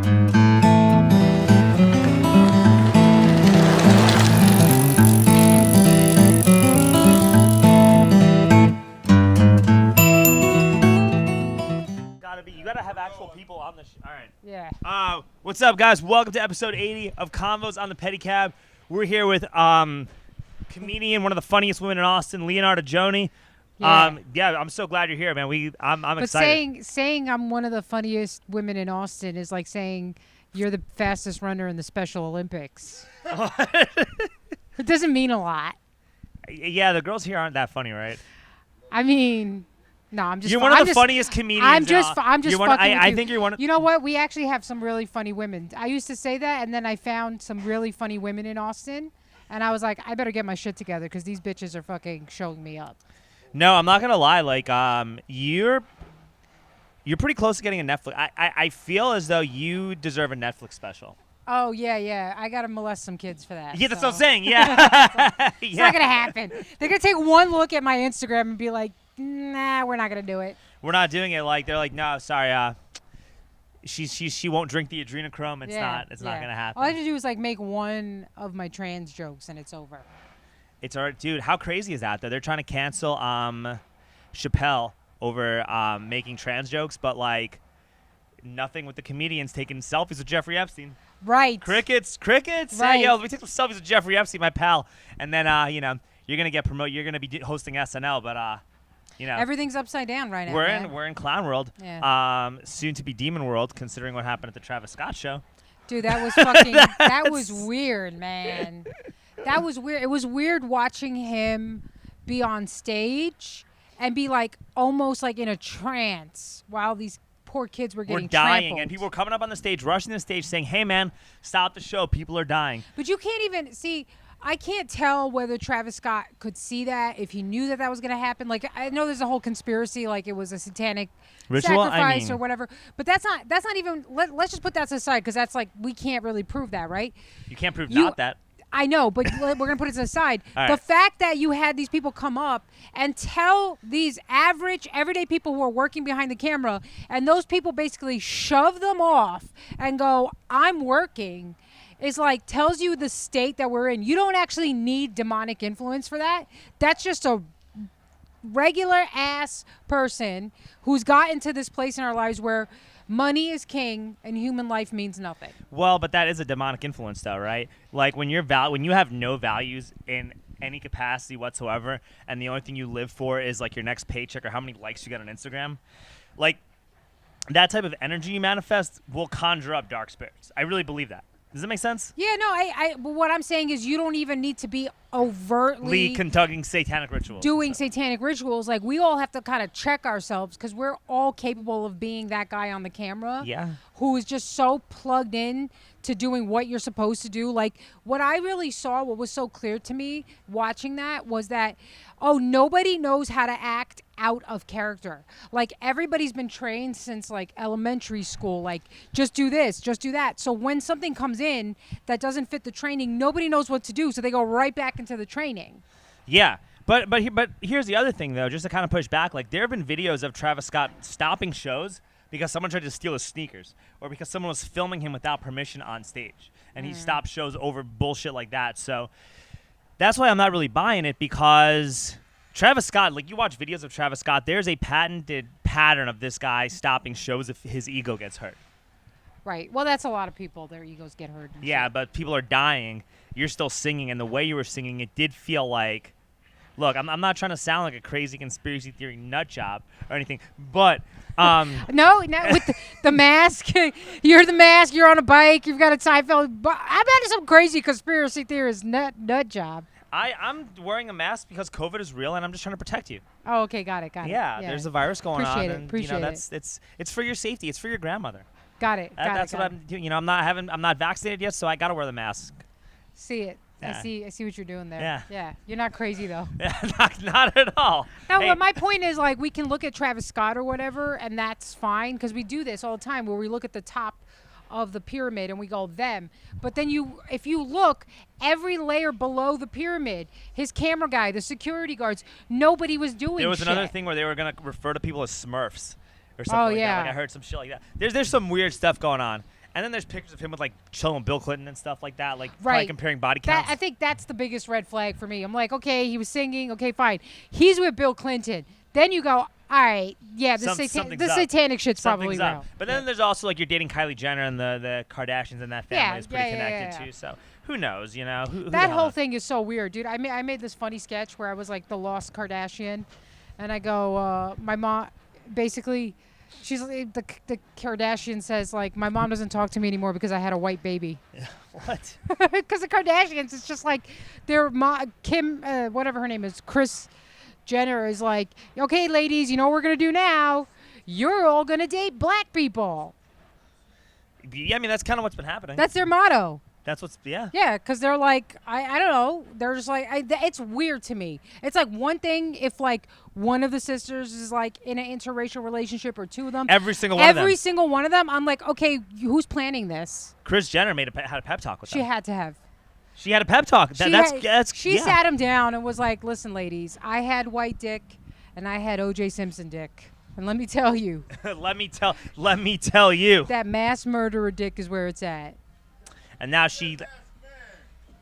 You gotta have actual people on the All right. Yeah. What's up, guys? Welcome to episode 80 of Convos on the Pedicab. We're here with comedian, one of the funniest women in Austin, Leonardae Jonie. Yeah. I'm so glad you're here, man. I'm But excited. saying I'm one of the funniest women in Austin is like saying you're the fastest runner in the Special Olympics. It doesn't mean a lot. Yeah, the girls here aren't that funny, right? I mean, no, I'm just. You're one of the funniest comedians. I'm just fucking with I you. think you're one of. You know what? We actually have some really funny women. I used to say that, and then I found some really funny women in Austin, and I was like, I better get my shit together because these bitches are fucking showing me up. No, I'm not gonna lie. Like, you're pretty close to getting a Netflix. I feel as though you deserve a Netflix special. Oh yeah. I gotta molest some kids for that. Yeah, that's what I'm saying. Yeah, It's not gonna happen. They're gonna take one look at my Instagram and be like, nah, we're not gonna do it. We're not doing it. Like, they're like, no, sorry. She won't drink the adrenochrome. It's not gonna happen. All I have to do is like make one of my trans jokes and it's over. It's all right, dude. How crazy is that? Though they're trying to cancel Chappelle over making trans jokes, but like nothing with the comedians taking selfies with Jeffrey Epstein. Right. Crickets. Right. Hey, yo, let me take some selfies with Jeffrey Epstein, my pal. And then you're gonna get promoted. You're gonna be hosting SNL, but everything's upside down right now. we're in clown world. Yeah. Soon to be demon world, considering what happened at the Travis Scott show. Dude, that was fucking. That was weird, man. That was weird. It was weird watching him be on stage and be like almost like in a trance while these poor kids were getting dying, trampled. and people were coming up on the stage, rushing the stage, saying, "Hey, man, stop the show! People are dying." But you can't even see. I can't tell whether Travis Scott could see that, if he knew that was going to happen. Like, I know there's a whole conspiracy, like it was a satanic ritual, sacrifice or whatever. But that's not even. Let's just put that aside because that's like we can't really prove that, right? You can't prove not that. I know, but we're going to put it aside. All The right. fact that you had these people come up and tell these average, everyday people who are working behind the camera, and those people basically shove them off and go, I'm working, is like tells you the state that we're in. You don't actually need demonic influence for that. That's just a regular ass person who's gotten to this place in our lives where money is king and human life means nothing. Well, but that is a demonic influence, though, right? Like when you have no values in any capacity whatsoever, and the only thing you live for is like your next paycheck or how many likes you get on Instagram, like that type of energy you manifest will conjure up dark spirits. I really believe that. Does that make sense? Yeah, no, but what I'm saying is you don't even need to be overtly conducting satanic rituals. doing satanic rituals. Like, we all have to kind of check ourselves because we're all capable of being that guy on the camera. Yeah. Who is just so plugged in to doing what you're supposed to do. Like, what I really saw, what was so clear to me watching that was that, nobody knows how to act out of character. Like, everybody's been trained since like elementary school, like just do this, just do that. So when something comes in that doesn't fit the training, nobody knows what to do. So they go right back into the training. Yeah. But here's the other thing, though, just to kind of push back. Like, there have been videos of Travis Scott stopping shows because someone tried to steal his sneakers or because someone was filming him without permission on stage. And he stopped shows over bullshit like that. So that's why I'm not really buying it, because Travis Scott, like, you watch videos of Travis Scott, there's a patented pattern of this guy stopping shows if his ego gets hurt. Right. Well, that's a lot of people. Their egos get hurt. Yeah, but people are dying. You're still singing, and the way you were singing, it did feel like... Look, I'm not trying to sound like a crazy conspiracy theory nut job or anything, but... No, with the mask. You're the mask. You're on a bike. You've got a Seinfeld. I bet some crazy conspiracy theorist nut job. I'm wearing a mask because COVID is real, and I'm just trying to protect you. Oh, okay, got it. Yeah, there's a virus going on, and Appreciate it's for your safety. It's for your grandmother. Got it. That's what I'm doing. I'm not vaccinated yet, so I gotta wear the mask. See it. Yeah. I see what you're doing there. Yeah. Yeah. You're not crazy though. not at all. No, Hey. but my point is, like, we can look at Travis Scott or whatever, and that's fine because we do this all the time where we look at the top of the pyramid and we go them. But then if you look every layer below the pyramid, his camera guy, the security guards, nobody was doing There was shit. another thing where they were gonna refer to people as Smurfs or something like yeah. that. Like, I heard some shit like that. There's some weird stuff going on. And then there's pictures of him with like chilling with Bill Clinton and stuff like that, like Right. probably comparing body counts. I think that's the biggest red flag for me. I'm like, okay, he was singing. Okay, fine. He's with Bill Clinton. Then you go, all right, yeah, the Something's up. satanic shit's probably Something's real. up. But then there's also like you're dating Kylie Jenner and the Kardashians and that family is pretty connected yeah. too. So who knows, you know? Who the That hell whole knows? thing is so weird, dude. I made this funny sketch where I was like the lost Kardashian, and I go, my mom, basically, she's like, the Kardashian says like, my mom doesn't talk to me anymore because I had a white baby. What? Because the Kardashians, it's just like their Kim, whatever her name is, Kris Jenner is like, okay, ladies, you know what we're gonna do now? You're all gonna date black people. Yeah, I mean that's kind of what's been happening. That's their motto. That's what's yeah. Yeah, because they're like, I don't know. They're just like, it's weird to me. It's like one thing if like one of the sisters is like in an interracial relationship or two of them. Every single one of them. Every single one of them. I'm like, okay, who's planning this? Kris Jenner had a pep talk with She them. had to have. She had a pep talk. She yeah. sat him down and was like, listen, ladies, I had white dick and I had O.J. Simpson dick. And let me tell you. let me tell you. That mass murderer dick is where it's at. And now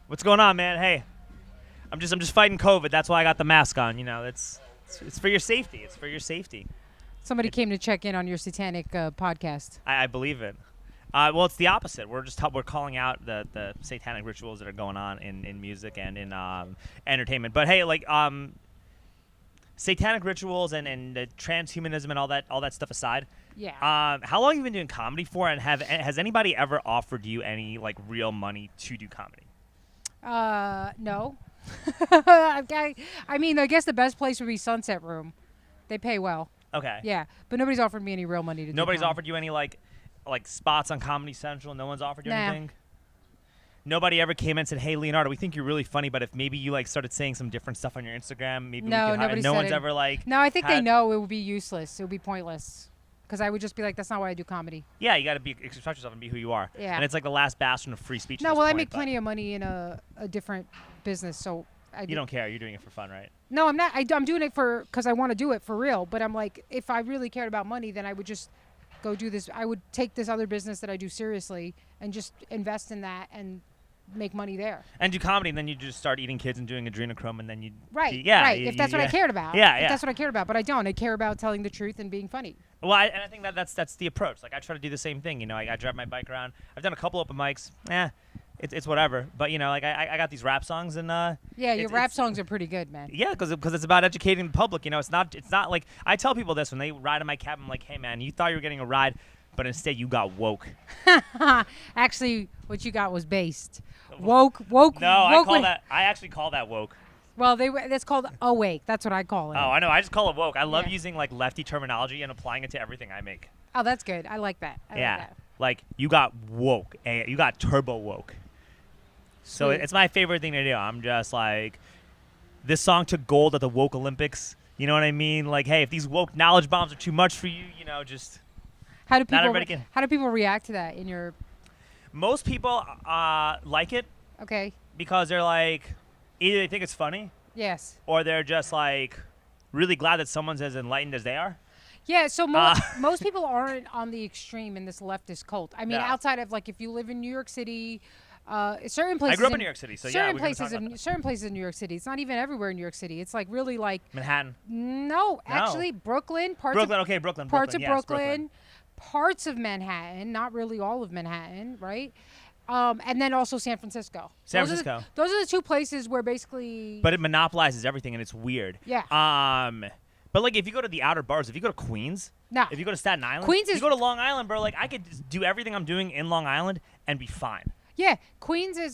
what's going on, man? Hey, I'm just fighting COVID. That's why I got the mask on. You know, it's for your safety. It's for your safety. Somebody came to check in on your satanic podcast. I believe it. Well, it's the opposite. We're calling out the satanic rituals that are going on in music and in entertainment. But hey, like satanic rituals and transhumanism and all that stuff aside. Yeah. How long have you been doing comedy for? And has anybody ever offered you any like real money to do comedy? No. I mean, I guess the best place would be Sunset Room. They pay well. Okay. Yeah, but nobody's offered me any real money to do Nobody's comedy. offered you any like spots on Comedy Central. No one's offered you Nah. anything. Nobody ever came in and said, "Hey, Leonarda, we think you're really funny, but if maybe you like started saying some different stuff on your Instagram, maybe No, we could nobody no said one's it. ever like. No, I think they had- know it would be useless. It would be pointless. Because I would just be like, that's not why I do comedy. Yeah, you got to express yourself and be who you are. Yeah. And it's like the last bastion of free speech. No, at this well, I point, make but plenty of money in a different business, so You don't care. You're doing it for fun, right? No, I'm not. I'm doing it because I want to do it for real. But I'm like, if I really cared about money, then I would just go do this. I would take this other business that I do seriously and just invest in that and make money there. And do comedy, and then you just start eating kids and doing adrenochrome, and then you Right. yeah, Right. If that's what I cared about. Yeah, If yeah. that's what I cared about, but I don't. I care about telling the truth and being funny. Well, and I think that's the approach. Like I try to do the same thing. You know, I drive my bike around. I've done a couple open mics. It's whatever. But you know, like I got these rap songs and Yeah, your it's- rap it's- songs are pretty good, man. Yeah, because it's about educating the public. You know, it's not like I tell people this when they ride in my cab. I'm like, hey man, you thought you were getting a ride, but instead you got woke. Actually, what you got was based. Woke. No, woke I actually call that woke. Well, that's called awake. That's what I call it. Oh, I know. I just call it woke. I love Yeah. using like lefty terminology and applying it to everything I make. Oh, that's good. I like that. I Yeah, like that. like you got woke. You got turbo woke. So Sweet. it's my favorite thing to do. I'm just like, this song took gold at the woke Olympics. You know what I mean? Like, hey, if these woke knowledge bombs are too much for you, you know, just How do people? everybody can- How do people react to that in your? most people like it Okay. because they're like, either they think it's funny Yes. or they're just like really glad that someone's as enlightened as they are. Yeah. So most people aren't on the extreme in this leftist cult. I mean, No. outside of like if you live in New York City. Certain places. I grew up in New York City, so yeah, certain we can talk about that. certain places in New York City. It's not even everywhere in New York City. It's like really like Manhattan. no, actually Brooklyn, Brooklyn, parts of yes, Brooklyn, parts of Manhattan, not really all of Manhattan, right? And then also San Francisco. San Those Francisco. Those are the two places where basically. But it monopolizes everything, and it's weird. Yeah. But like if you go to the outer bars, if you go to Queens, No. if you go to Staten Island, Queens if is- you go to Long Island, bro, like I could just do everything I'm doing in Long Island and be fine. Yeah, Queens is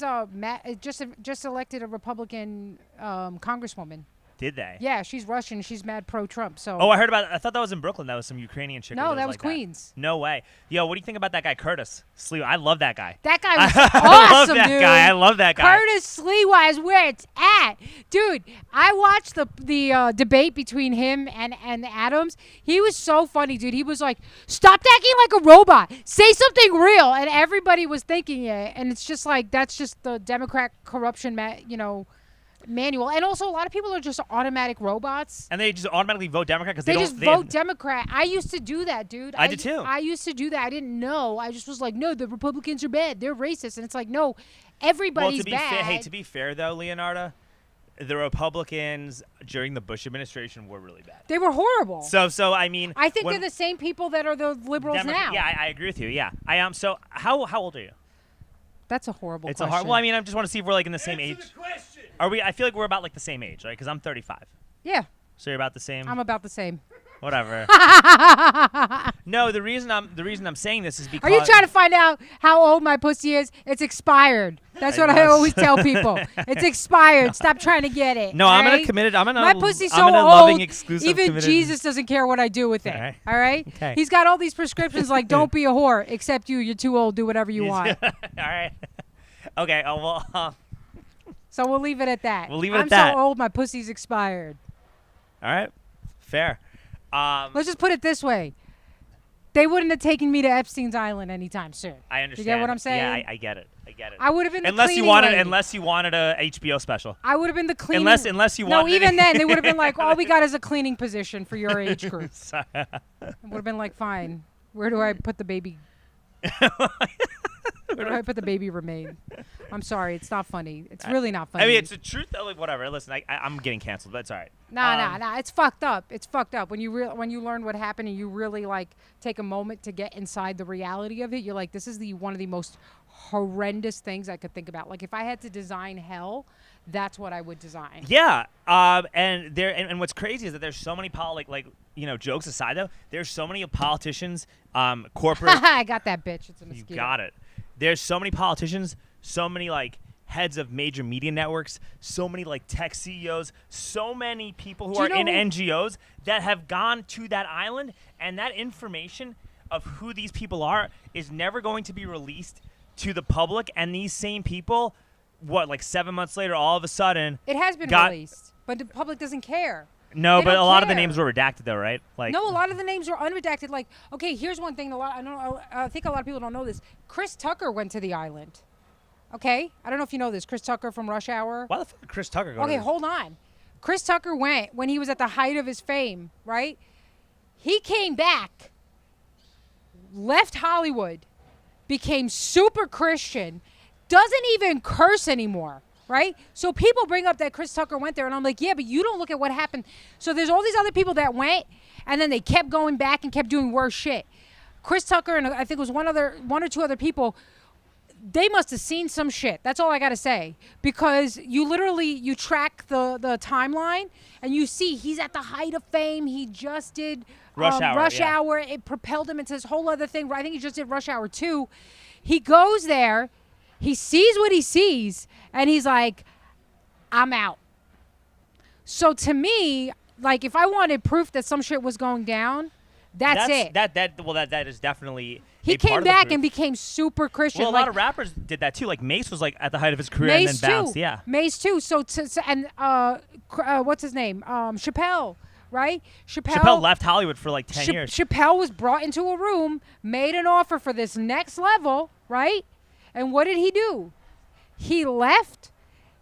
just elected a Republican congresswoman. Did they? Yeah, she's Russian. She's mad pro-Trump. So. Oh, I heard about it. I thought that was in Brooklyn. That was some Ukrainian chick. No, that was like Queens. No way. Yo, what do you think about that guy Curtis Slew? I love that guy. That guy was I love awesome, that dude. guy. I love that guy. Curtis Sliwa is where it's at, dude. I watched the debate between him and Adams. He was so funny, dude. He was like, "Stop acting like a robot. Say something real." And everybody was thinking it. And it's just like that's just the Democrat corruption, manual. And also, a lot of people are just automatic robots. And they just automatically vote Democrat because They just vote Democrat. I used to do that, dude. I did too. I used to do that. I didn't know. I just was like, no, the Republicans are bad. They're racist. And it's like, no, everybody's bad. To be fair, though, Leonarda, the Republicans during the Bush administration were really bad. They were horrible. So I mean, I think they're the same people that are the liberals now. Yeah, I agree with you. Yeah, I am. So how old are you? That's a horrible It's question. a hard. Well, I mean, I just want to see if we're like in the same age. The question. Are we? I feel like we're about like the same age, right? Because I'm 35. Yeah, So you're about the same. I'm about the same. Whatever. No, the reason I'm saying this is because. Are you trying to find out how old my pussy is? It's expired. That's what I always tell people. It's expired. Stop trying to get it. No, I'm in a right? committed. My pussy's so I'm in a old. loving, exclusive, Even committed. Jesus doesn't care what I do with it. All right. Okay. He's got all these prescriptions like don't be a whore. Except you. You're too old. Do whatever you want. All right. Okay. Oh well. So we'll leave it at that. We'll leave it I'm at that. so old. My pussy's expired. All right. Fair. Let's just put it this way. They wouldn't have taken me to Epstein's Island anytime soon. I understand. You get what I'm saying? Yeah, I get it. I would have been the unless cleaning you wanted lady. unless you wanted a HBO special. I would have been the cleaning. Unless you No, wanted. even then they would have been like, all we got is a cleaning position for your age group. Sorry. It would have been like, fine. Where do I put the baby? Where do I put the baby remain? I'm sorry, it's not funny. It's really not funny. I mean, it's the truth. Though, like, whatever. Listen, I'm getting canceled, but it's all right. Nah. It's fucked up. It's fucked up when you learn what happened and you really like take a moment to get inside the reality of it. You're like, this is one of the most horrendous things I could think about. Like, if I had to design hell, that's what I would design. Yeah. And what's crazy is that there's so many jokes aside though, there's so many politicians, corporate. I got that bitch. It's a mosquito. You got it. There's so many politicians, so many like heads of major media networks, so many like tech CEOs, so many people who are in NGOs that have gone to that island, and that information of who these people are is never going to be released to the public. And these same people, like 7 months later, all of a sudden, it has been released, but the public doesn't care. No, They but don't a lot of the care. names were redacted, though, right? Like, No, a lot of the names are unredacted. Like, okay, here's one thing. I think a lot of people don't know this. Chris Tucker went to the island. Okay, I don't know if you know this. Chris Tucker from Rush Hour. why the fuck did Chris Tucker go? Okay, to hold on. Chris Tucker went when he was at the height of his fame, right? He came back, left Hollywood, became super Christian, doesn't even curse anymore. Right? So people bring up that Chris Tucker went there, and I'm like, yeah, but you don't look at what happened. So there's all these other people that went, and then they kept going back and kept doing worse shit. Chris Tucker and I think it was one or two other people, they must have seen some shit. That's all I got to say. Because you track the timeline, and you see he's at the height of fame. He just did Rush Hour. It propelled him into this whole other thing. I think he just did Rush Hour 2. He goes there. He sees what he sees, and he's like, I'm out. So to me, like, if I wanted proof that some shit was going down, that's it. That is definitely. He came back and became super Christian. Well, a lot of rappers did that too. Like Mace was like at the height of his career and then bounced. Yeah. Mace too. So what's his name? Chappelle. Right? Chappelle left Hollywood for like 10 years. Chappelle was brought into a room, made an offer for this next level, right? And what did he do? He left.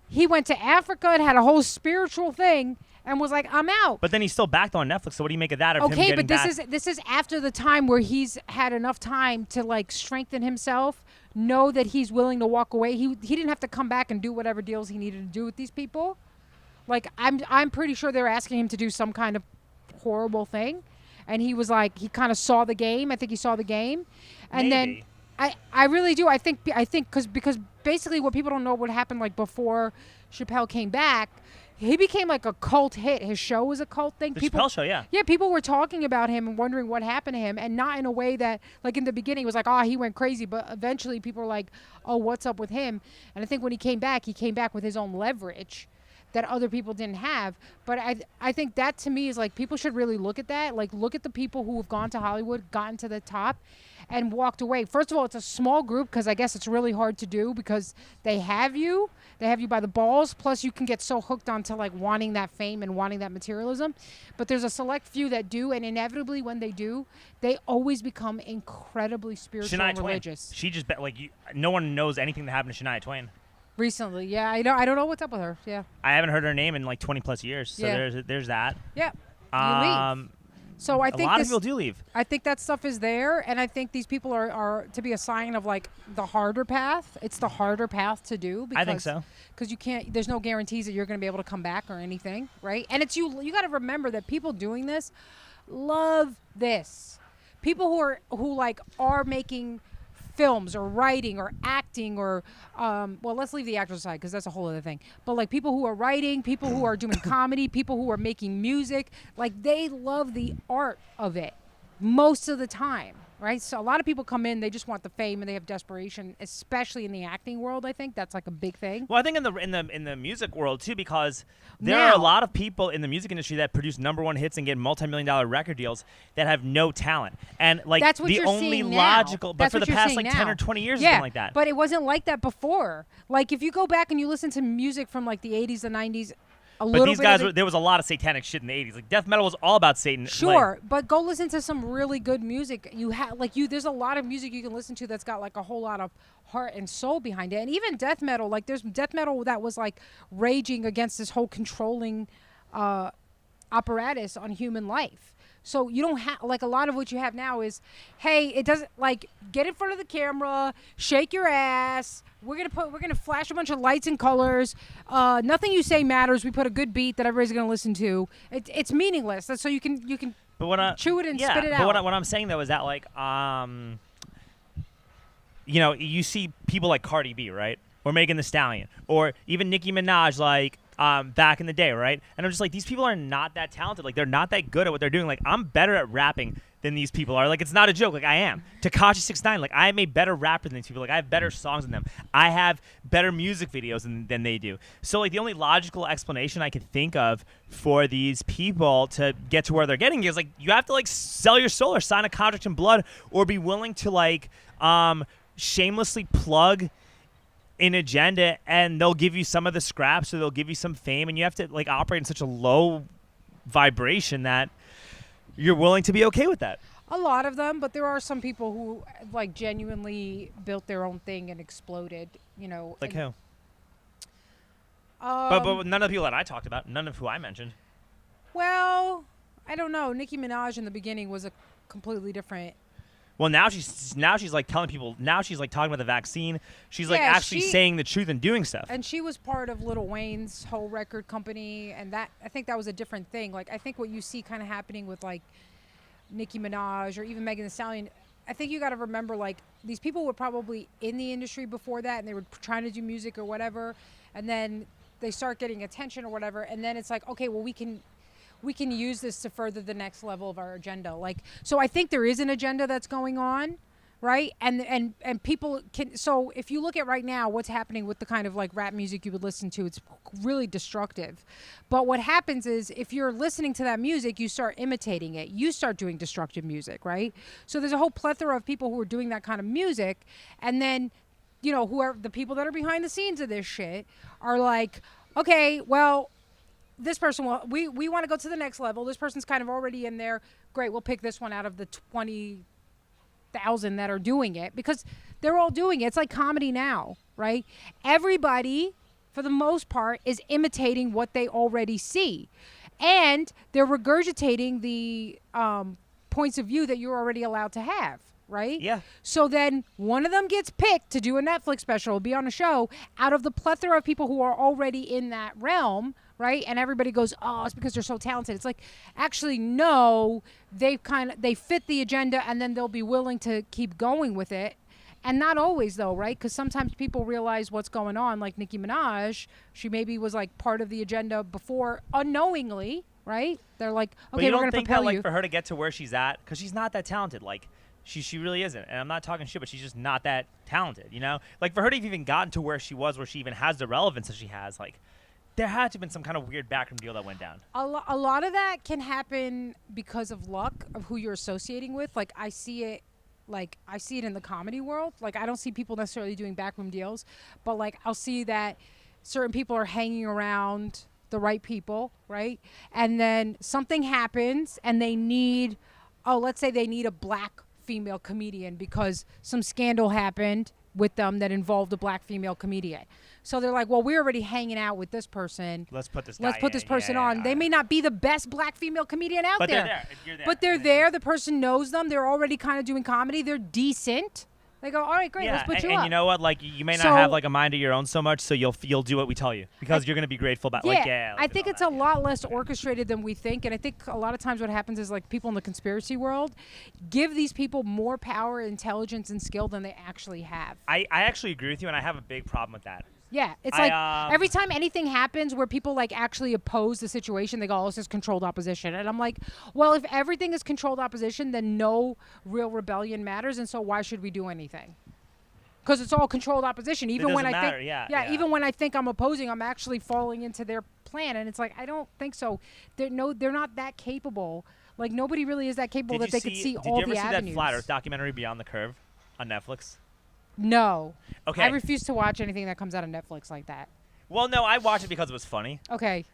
He went to Africa and had a whole spiritual thing and was like, I'm out. But then he's still backed on Netflix. So what do you make of that? Of him Okay, getting but back? this is after the time where he's had enough time to like strengthen himself, know that he's willing to walk away. He didn't have to come back and do whatever deals he needed to do with these people. Like I'm pretty sure they're asking him to do some kind of horrible thing, and he was like, he kind of saw the game. I think he saw the game, and Maybe. then. I really do. I think because basically what people don't know what happened like before Chappelle came back, he became like a cult hit. His show was a cult thing. The Chappelle Show, yeah. Yeah, people were talking about him and wondering what happened to him, and not in a way that, like in the beginning, it was like, oh, he went crazy. But eventually people were like, oh, what's up with him? And I think when he came back with his own leverage that other people didn't have. But I think that to me is like, people should really look at that. Like, look at the people who have gone to Hollywood, gotten to the top, and walked away. First of all, it's a small group because I guess it's really hard to do because they have you by the balls. Plus, you can get so hooked onto like wanting that fame and wanting that materialism. But there's a select few that do, and inevitably when they do, they always become incredibly spiritual Shania and Twain. religious. She just no one knows anything that happened to Shania Twain. Recently, yeah, I don't know what's up with her. Yeah, I haven't heard her name in like 20 plus years. So Yeah. there's that. yeah. You leave. So I A think lot of this, people do leave. I think that stuff is there, and I think these people are to be a sign of like the harder path. It's the harder path to do. Because, I think so. Because you can't. There's no guarantees that you're going to be able to come back or anything, right? And it's you. You got to remember that people doing this love this. People who are making films or writing or acting or well, let's leave the actors aside because that's a whole other thing, but like people who are writing, people who are doing comedy, people who are making music, like they love the art of it most of the time, right? So a lot of people come in, they just want the fame and they have desperation, especially in the acting world. I think that's like a big thing. Well, I think in the music world too, because there are a lot of people in the music industry that produce #1 hits and get multi-million-dollar record deals that have no talent, and like That's what the you're only seeing now. logical. But That's for what the you're past seeing like 10 now. or 20 years, Yeah, it's been like that. but it wasn't like that before. Like if you go back and you listen to music from like the 80s, the 90s, But these guys, there was a lot of satanic shit in the 80s. Like death metal was all about Satan. Sure, but go listen to some really good music. There's a lot of music you can listen to that's got like a whole lot of heart and soul behind it. And even death metal, like there's death metal that was like raging against this whole controlling apparatus on human life. So you don't have like a lot of what you have now is, hey, it doesn't like get in front of the camera, shake your ass. We're gonna flash a bunch of lights and colors. Nothing you say matters. We put a good beat that everybody's gonna listen to. It's meaningless. That's so you can chew it and spit it out. But what I'm saying though is that like you see people like Cardi B, right, or Megan Thee Stallion, or even Nicki Minaj, like back in the day, right? And I'm just like, these people are not that talented. Like they're not that good at what they're doing. Like I'm better at rapping than these people are. Like it's not a joke. Like I am. Tekashi 6ix9ine. Like I am a better rapper than these people. Like I have better songs than them. I have better music videos than they do. So like the only logical explanation I could think of for these people to get to where they're getting is like you have to like sell your soul or sign a contract in blood or be willing to like shamelessly plug an agenda, and they'll give you some of the scraps or they'll give you some fame, and you have to like operate in such a low vibration that you're willing to be okay with that. A lot of them, but there are some people who like genuinely built their own thing and exploded, Like who? But none of the people that I talked about, none of who I mentioned. Well, I don't know. Nicki Minaj in the beginning was a completely different. Well, now she's like telling people. Now she's like talking about the vaccine. She's like actually saying the truth and doing stuff. And she was part of Lil Wayne's whole record company, and that I think that was a different thing. Like I think what you see kind of happening with like Nicki Minaj or even Megan Thee Stallion, I think you got to remember like these people were probably in the industry before that, and they were trying to do music or whatever, and then they start getting attention or whatever, and then it's like, okay, well we can use this to further the next level of our agenda. Like, so I think there is an agenda that's going on, right? And people can, so if you look at right now, what's happening with the kind of like rap music you would listen to, it's really destructive. But what happens is if you're listening to that music, you start imitating it. You start doing destructive music, right? So there's a whole plethora of people who are doing that kind of music. And then, whoever the people that are behind the scenes of this shit are like, okay, well, this person we want to go to the next level. This person's kind of already in there. Great, we'll pick this one out of the 20,000 that are doing it because they're all doing it. It's like comedy now, right? Everybody, for the most part, is imitating what they already see. And they're regurgitating the points of view that you're already allowed to have, right? Yeah. So then one of them gets picked to do a Netflix special, be on a show, out of the plethora of people who are already in that realm, right? And everybody goes, oh, it's because they're so talented. It's like, actually, no, they fit the agenda, and then they'll be willing to keep going with it. And not always, though, right? Because sometimes people realize what's going on, like Nicki Minaj. She maybe was like part of the agenda before unknowingly, right? They're like, okay, we're going to propel that, you. Like, for her to get to where she's at, because she's not that talented. Like, she really isn't. And I'm not talking shit, but she's just not that talented, Like, for her to have even gotten to where she was, where she even has the relevance that she has, like, there had to have been some kind of weird backroom deal that went down. A lot of that can happen because of luck of who you're associating with. Like, I see it in the comedy world. Like, I don't see people necessarily doing backroom deals, but like I'll see that certain people are hanging around the right people, right? And then something happens and they need, let's say they need a black female comedian because some scandal happened with them that involved a black female comedian. So they're like, well, we're already hanging out with this person. Let's put this person on. They may not be the best black female comedian out but there. They're there. You're there. But they're there. The person knows them. They're already kind of doing comedy. They're decent. They go, all right, great, let's put you up. And you know what? Like, you may not have like a mind of your own so much, so you'll do what we tell you because you're gonna be grateful about. I think it's a lot less orchestrated than we think, and I think a lot of times what happens is like people in the conspiracy world give these people more power, intelligence, and skill than they actually have. I actually agree with you, and I have a big problem with that. Yeah, it's like every time anything happens where people like actually oppose the situation, they go, oh, this is controlled opposition. And I'm like, well, if everything is controlled opposition, then no real rebellion matters. And so why should we do anything? Because it's all controlled opposition. Even when I think, even when I think I'm opposing, I'm actually falling into their plan. And it's like, I don't think so. They're not that capable. Like nobody really is that capable that they could see all the avenues. Did you ever see that Flat Earth documentary Beyond the Curve on Netflix? No. Okay. I refuse to watch anything that comes out of Netflix like that. Well, no, I watched it because it was funny. Okay.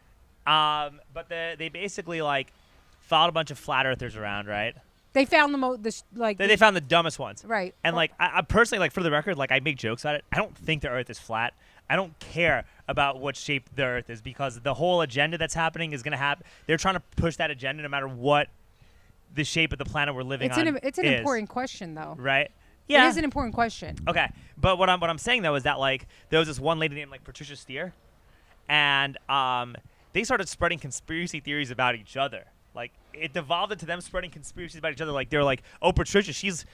But they basically like followed a bunch of flat earthers around, right? They found they found the dumbest ones. Right. And like I personally, like for the record, like I make jokes about it. I don't think the Earth is flat. I don't care about what shape the Earth is because the whole agenda that's happening is gonna happen. They're trying to push that agenda no matter what the shape of the planet we're living on. It's an important question though. Right. Yeah. It is an important question. Okay, but what I'm saying though is that like there was this one lady named like Patricia Steer, and they started spreading conspiracy theories about each other. Like it devolved into them spreading conspiracies about each other. Like they're like, oh, Patricia, she's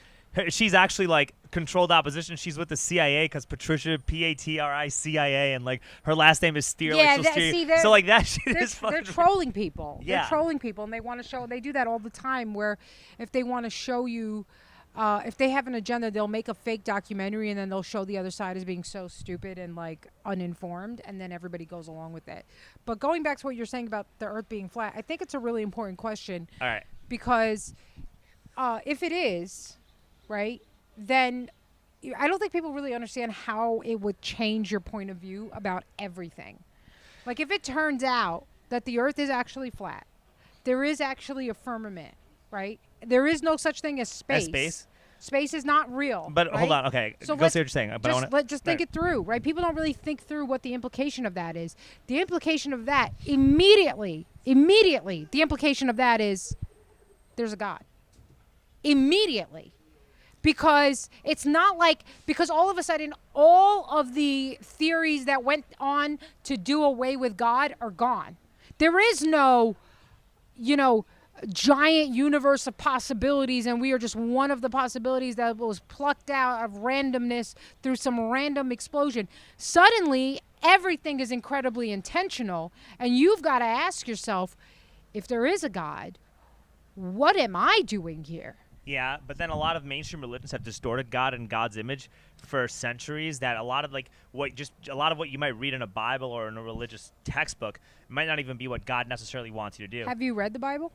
actually like controlled opposition. She's with the CIA because Patricia PATRICIA, and like her last name is Steer. Yeah, like, so like that shit is fucking. They're trolling people. Yeah. They're trolling people, and they want to show. They do that all the time. Where if they want to show you. If they have an agenda, they'll make a fake documentary and then they'll show the other side as being so stupid and like uninformed, and then everybody goes along with it. But going back to what you're saying about the Earth being flat, I think it's a really important question. All right. Because if it is, right, then I don't think people really understand how it would change your point of view about everything. Like if it turns out that the Earth is actually flat, there is actually a firmament, right? There is no such thing as space. Space is not real. But right? hold on, okay. So go say what you're saying. But just think it through, right? People don't really think through what the implication of that is. The implication of that immediately, the implication of that is there's a God. Immediately. Because it's not like, because all of a sudden, all of the theories that went on to do away with God are gone. There is no, giant universe of possibilities, and we are just one of the possibilities that was plucked out of randomness through some random explosion. Suddenly, everything is incredibly intentional, and you've got to ask yourself, if there is a God, what am I doing here? Yeah, but then a lot of mainstream religions have distorted God and God's image for centuries. That a lot of what you might read in a Bible or in a religious textbook might not even be what God necessarily wants you to do. Have you read the Bible?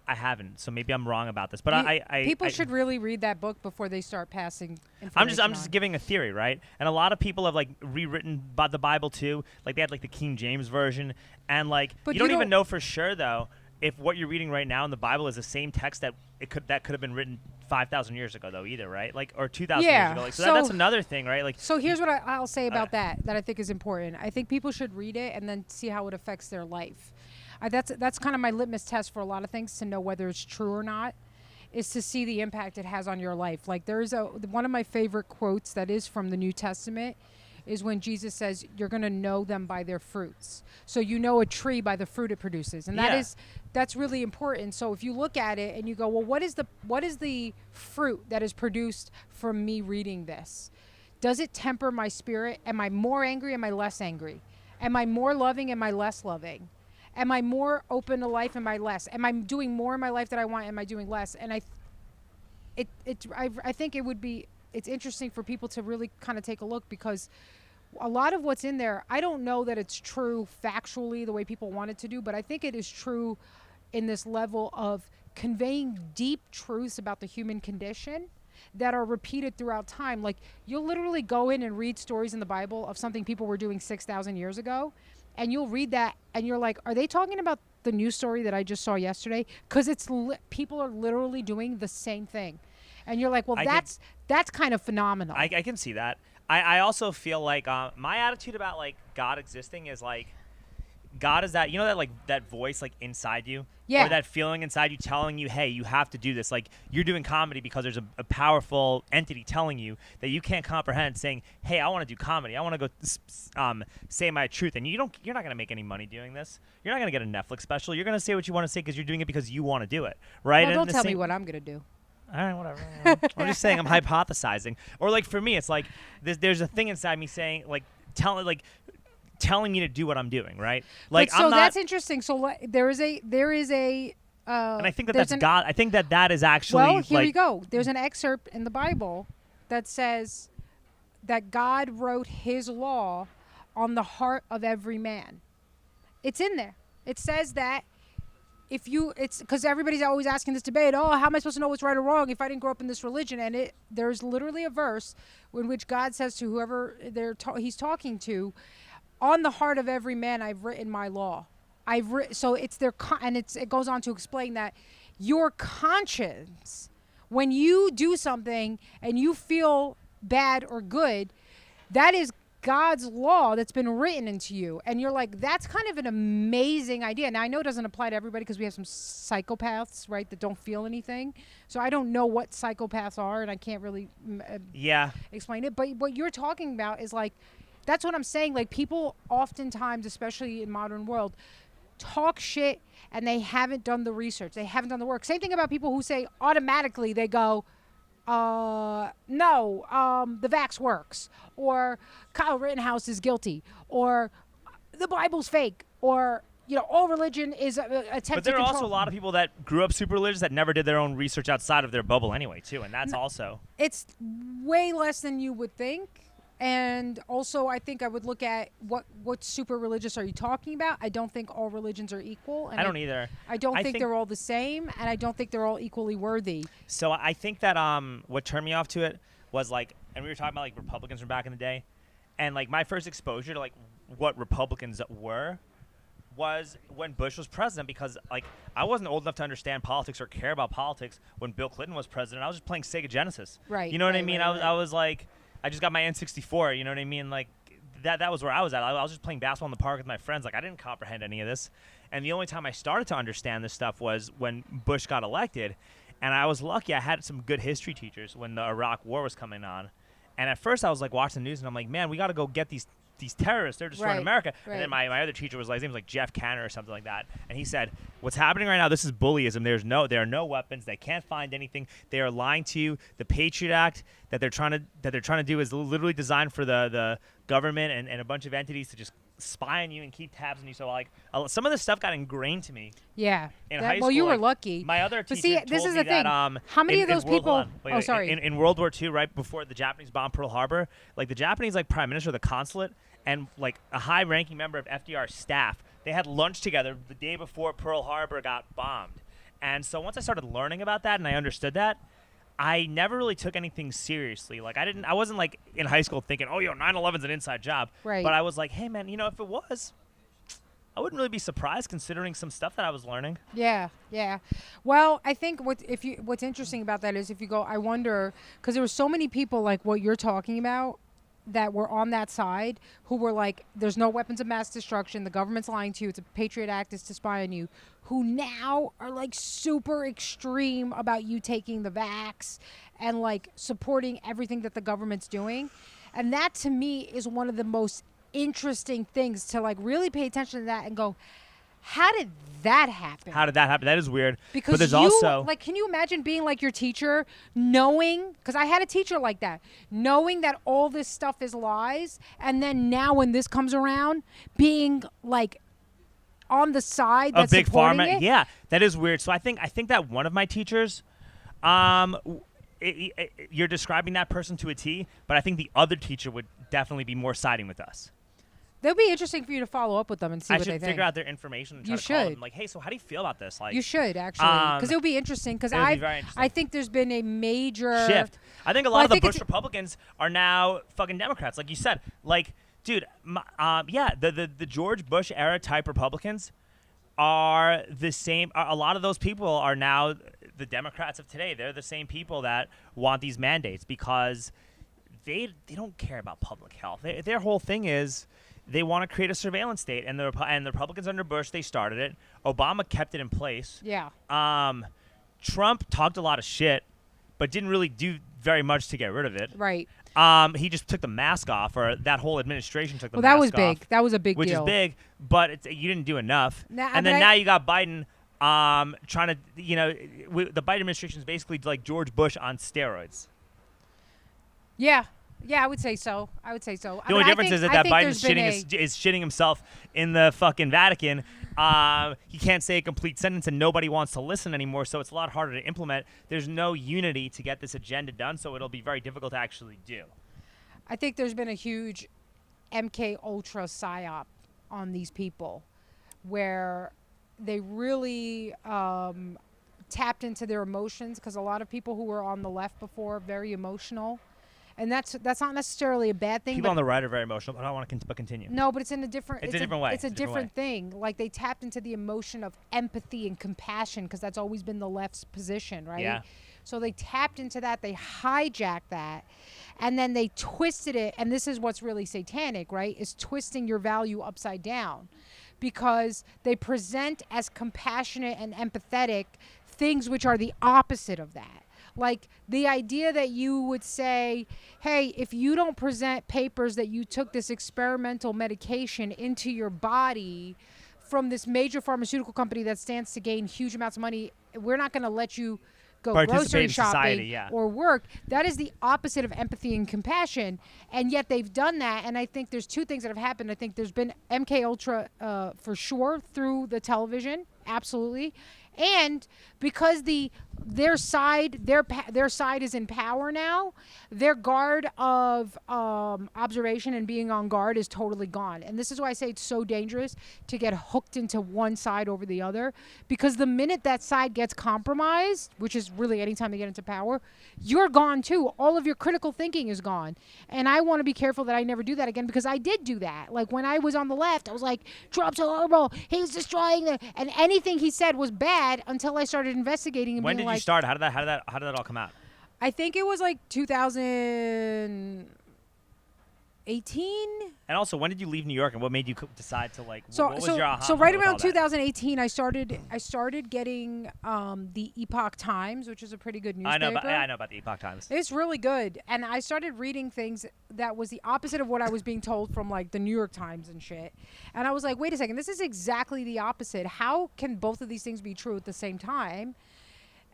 I haven't, so maybe I'm wrong about this. But people should really read that book before they start passing information. I'm just giving a theory, right? And a lot of people have like rewritten the Bible too. Like they had like the King James version, and like you don't even know for sure though if what you're reading right now in the Bible is the same text that could have been written 5,000 years ago though, either, right? Like or 2,000 years ago. Like, so that's another thing, right? Like so here's what I'll say about that I think is important. I think people should read it and then see how it affects their life. That's kind of my litmus test for a lot of things to know whether it's true or not, is to see the impact it has on your life. Like there's one of my favorite quotes that is from the New Testament is when Jesus says, you're going to know them by their fruits. So you know a tree by the fruit it produces. And that's really important. So if you look at it and you go, well, what is the fruit that is produced from me reading this? Does it temper my spirit? Am I more angry? Am I less angry? Am I more loving? Am I less loving? Am I more open to life? Am I less? Am I doing more in my life that I want? Am I doing less? And I think it's interesting for people to really kind of take a look, because a lot of what's in there, I don't know that it's true factually the way people want it to do, but I think it is true in this level of conveying deep truths about the human condition that are repeated throughout time. Like you'll literally go in and read stories in the Bible of something people were doing 6,000 years ago. And you'll read that and you're like, are they talking about the news story that I just saw yesterday? Because people are literally doing the same thing. And you're like, well, that's kind of phenomenal. I can see that. I also feel like my attitude about like God existing is like, God is that, you know, that like that voice like inside you, or that feeling inside you telling you, hey, you have to do this. Like you're doing comedy because there's a powerful entity telling you that you can't comprehend, saying, hey, I want to do comedy. I want to go say my truth. And you're not going to make any money doing this. You're not going to get a Netflix special. You're going to say what you want to say because you're doing it because you want to do it, right? Well, don't tell me what I'm going to do. All right, whatever. I'm just saying I'm hypothesizing. Or like for me, it's like there's a thing inside me saying like telling me to do what I'm doing, right? Like so that's interesting. So there is a and I think that's God. I think that is actually well, here we go. There's an excerpt in the Bible that says that God wrote his law on the heart of every man. It's in there. It says that it's because everybody's always asking this debate, oh, how am I supposed to know what's right or wrong if I didn't grow up in this religion? And there's literally a verse in which God says to whoever he's talking to, on the heart of every man I've written my law. So it's their and it goes on to explain that your conscience, when you do something and you feel bad or good, that is God's law that's been written into you. And you're like, that's kind of an amazing idea. Now, I know it doesn't apply to everybody because we have some psychopaths, right, that don't feel anything. So I don't know what psychopaths are, and I can't really explain it. But what you're talking about is like, that's what I'm saying. Like, people oftentimes, especially in modern world, talk shit and they haven't done the research. They haven't done the work. Same thing about people who say automatically they go, no, the vax works, or Kyle Rittenhouse is guilty, or the Bible's fake, or, you know, all religion is attempt. But there are also a lot of people that grew up super religious that never did their own research outside of their bubble anyway, too, and that's also. It's way less than you would think. And also, I think I would look at what super religious are you talking about? I don't think all religions are equal. And I don't either. I don't think they're all the same, and I don't think they're all equally worthy. So I think that what turned me off to it was like, and we were talking about like Republicans from back in the day, and like my first exposure to like what Republicans were was when Bush was president, because like I wasn't old enough to understand politics or care about politics when Bill Clinton was president. I was just playing Sega Genesis. Right. You know what I mean? I was like, I just got my N64, you know what I mean? Like, that was where I was at. I was just playing basketball in the park with my friends. Like, I didn't comprehend any of this. And the only time I started to understand this stuff was when Bush got elected. And I was lucky. I had some good history teachers when the Iraq War was coming on. And at first, I was, like, watching the news, and I'm like, man, we got to go get these terrorists. They're destroying America. Right. And then my other teacher was like, his name was like Jeff Canner or something like that. And he said, what's happening right now, this is bullyism. There are no weapons. They can't find anything. They are lying to you. The Patriot Act that they're trying to do is literally designed for the government and a bunch of entities to just spy on you and keep tabs on you. So like some of this stuff got ingrained to me. Yeah. In high school. Well, you were lucky. My other teacher this told is me the thing. that how many of those people? Sorry. In World War II, right before the Japanese bombed Pearl Harbor, like the Japanese like prime minister, the consulate, and like a high-ranking member of FDR's staff, they had lunch together the day before Pearl Harbor got bombed. And so once I started learning about that and I understood that, I never really took anything seriously. Like I wasn't like in high school thinking, oh, 9/11's an inside job. Right. But I was like, hey man, if it was, I wouldn't really be surprised considering some stuff that I was learning. Yeah. Well, I think what's interesting about that is if you go, I wonder, because there were so many people like what you're talking about that were on that side who were like, there's no weapons of mass destruction, the government's lying to you, it's a Patriot Act, it's to spy on you, who now are like super extreme about you taking the vax and like supporting everything that the government's doing. And that to me is one of the most interesting things to like really pay attention to that and go, how did that happen? That is weird. Because but there's also like, can you imagine being like your teacher, knowing, because I had a teacher like that, knowing that all this stuff is lies, and then now when this comes around, being like on the side that's big supporting pharma. it? Yeah, that is weird. So I think that one of my teachers, you're describing that person to a T, but I think the other teacher would definitely be more siding with us. That'll be interesting for you to follow up with them and see what they think. I should figure out their information and try to call them. Like, hey, so how do you feel about this? Like, you should, actually. Because it'll be interesting. Because I think there's been a major shift. I think a lot of the Bush Republicans are now fucking Democrats. Like you said. Like, dude, the George Bush era type Republicans are the same. A lot of those people are now the Democrats of today. They're the same people that want these mandates because they don't care about public health. Their whole thing is they want to create a surveillance state, and the Republicans under Bush, they started it. Obama kept it in place. Yeah. Trump talked a lot of shit, but didn't really do very much to get rid of it. Right. He just took the mask off, or that whole administration took the mask Well, that was off. big. That was a big which deal. is big, but you didn't do enough. Now- and then but now you got Biden trying to, the Biden administration is basically like George Bush on steroids. Yeah. Yeah, I would say so. The The only difference is that Biden's is shitting himself in the fucking Vatican. He can't say a complete sentence, and nobody wants to listen anymore, so it's a lot harder to implement. There's no unity to get this agenda done, so it'll be very difficult to actually do. I think there's been a huge MK Ultra psyop on these people where they really tapped into their emotions, because a lot of people who were on the left before are very emotional. And that's not necessarily a bad thing. People on the right are very emotional, but I don't want to continue. No, but it's in a different. It's a different way. It's a different thing. Like, they tapped into the emotion of empathy and compassion, because that's always been the left's position, right? Yeah. So they tapped into that. They hijacked that, and then they twisted it. And this is what's really satanic, right? Is twisting your value upside down, because they present as compassionate and empathetic things which are the opposite of that. Like, the idea that you would say, hey, if you don't present papers that you took this experimental medication into your body from this major pharmaceutical company that stands to gain huge amounts of money, we're not going to let you go grocery shopping society, or work. That is the opposite of empathy and compassion. And yet they've done that. And I think there's two things that have happened. I think there's been MK Ultra for sure through the television. Absolutely. And because their side is in power now, their guard of observation and being on guard is totally gone. And this is why I say it's so dangerous to get hooked into one side over the other, because the minute that side gets compromised, which is really anytime they get into power, you're gone too. All of your critical thinking is gone. And I want to be careful that I never do that again, because I did do that. Like, when I was on the left, I was like, Trump's horrible. He's destroying the, and anything he said was bad until I started investigating and When being did you start? How did that all come out? I think it was like 2018. And also, when did you leave New York, and what made you decide to, like, So what was your aha so right moment with all around that? 2018, I started getting the Epoch Times, which is a pretty good newspaper. I know about the Epoch Times. It's really good, and I started reading things that was the opposite of what I was being told from, like, the New York Times and shit. And I was like, wait a second, this is exactly the opposite. How can both of these things be true at the same time?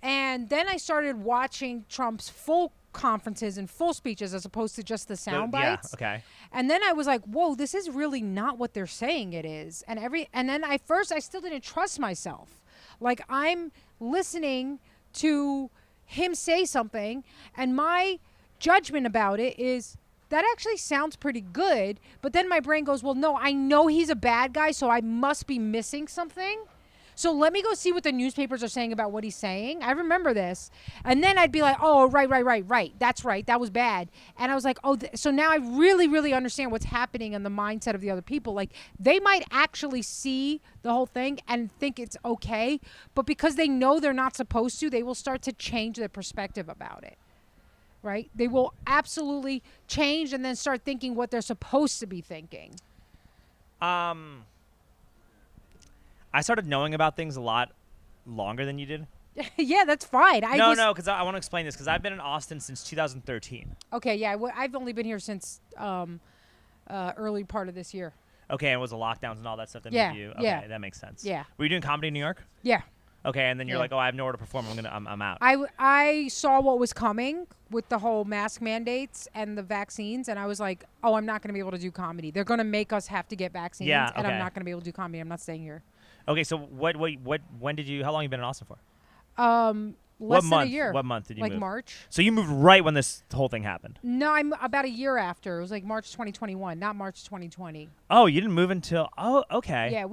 And then I started watching Trump's full conferences and full speeches as opposed to just the sound bites. Yeah, okay. And then I was like, whoa, this is really not what they're saying it is. And then I still didn't trust myself. Like, I'm listening to him say something, and my judgment about it is that actually sounds pretty good. But then my brain goes, well, no, I know he's a bad guy, so I must be missing something. So let me go see what the newspapers are saying about what he's saying. I remember this. And then I'd be like, oh, right. That's right. That was bad. And I was like, oh, so now I really, really understand what's happening in the mindset of the other people. Like, they might actually see the whole thing and think it's okay, but because they know they're not supposed to, they will start to change their perspective about it. Right? They will absolutely change and then start thinking what they're supposed to be thinking. I started knowing about things a lot longer than you did. Yeah, that's fine. No, because I want to explain this, because I've been in Austin since 2013. Okay, yeah, I've only been here since early part of this year. Okay, and it was the lockdowns and all that stuff that Yeah, made you. Okay, yeah. that makes sense. Yeah. Were you doing comedy in New York? Yeah. Okay, and then you're Yeah. like, oh, I have nowhere to perform. I'm out. I saw what was coming with the whole mask mandates and the vaccines, and I was like, oh, I'm not going to be able to do comedy. They're going to make us have to get vaccines, Yeah, and I'm okay. not going to be able to do comedy. I'm not staying here. Okay, so when did you? How long have you been in Austin for? Less than a year. What month did you like move? March. So you moved right when this whole thing happened. No, I'm about a year after. It was like March 2021, not March 2020. Oh, you didn't move until. Oh, okay. Yeah,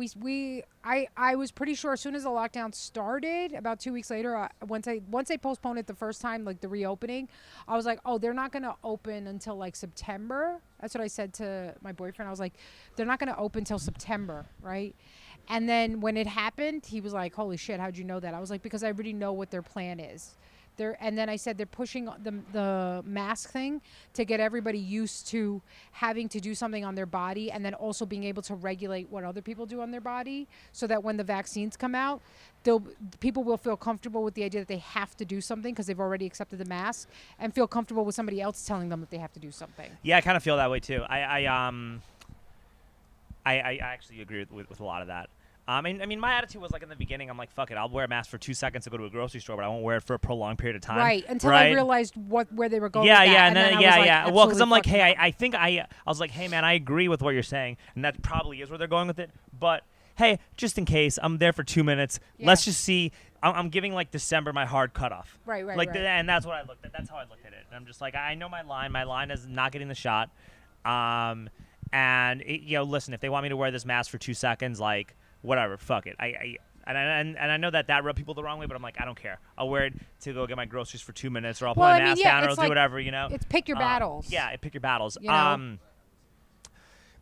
I was pretty sure as soon as the lockdown started, about 2 weeks later, once they postponed it the first time, like the reopening, I was like, oh, they're not going to open until like September. That's what I said to my boyfriend. I was like, they're not going to open till September, right? And then when it happened, he was like, holy shit, how'd you know that? I was like, because I already know what their plan is. And then I said they're pushing the mask thing to get everybody used to having to do something on their body, and then also being able to regulate what other people do on their body, so that when the vaccines come out, people will feel comfortable with the idea that they have to do something because they've already accepted the mask, and feel comfortable with somebody else telling them that they have to do something. Yeah, I kind of feel that way too. I actually agree with a lot of that. I mean, my attitude was like in the beginning, I'm like, fuck it, I'll wear a mask for 2 seconds to go to a grocery store, but I won't wear it for a prolonged period of time. Right, until I realized where they were going. Yeah, with that, yeah, and then I was like, well, because I'm like, absolutely hey, I was like, hey, man, I agree with what you're saying, and that probably is where they're going with it. But hey, just in case, I'm there for 2 minutes. Yeah. Let's just see. I'm giving like December my hard cutoff. Right, right, like, right. And that's what I looked at. That's how I looked at it. And I'm just like, I know my line. My line is not getting the shot. And listen, if they want me to wear this mask for 2 seconds, like, whatever, fuck it. And I know that rubbed people the wrong way, but I'm like, I don't care. I'll wear it to go get my groceries for 2 minutes, or I'll put my mask down, or I'll do whatever, It's pick your battles. Yeah, pick your battles. You know?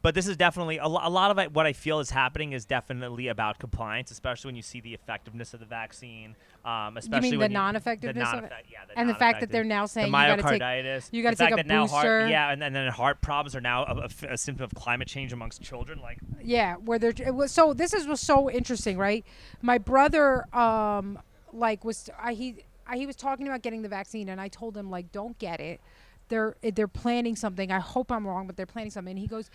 But this is definitely a lot of what I feel is happening is definitely about compliance, especially when you see the effectiveness of the vaccine. Especially you mean when the non-effectiveness of it? Yeah, and the fact that they're now saying the myocarditis, you got to take a booster. And then heart problems are now a symptom of climate change amongst children. Like, yeah, where they're was so interesting, right? My brother he was talking about getting the vaccine, and I told him, like, don't get it. They're planning something. I hope I'm wrong, but they're planning something. And he goes,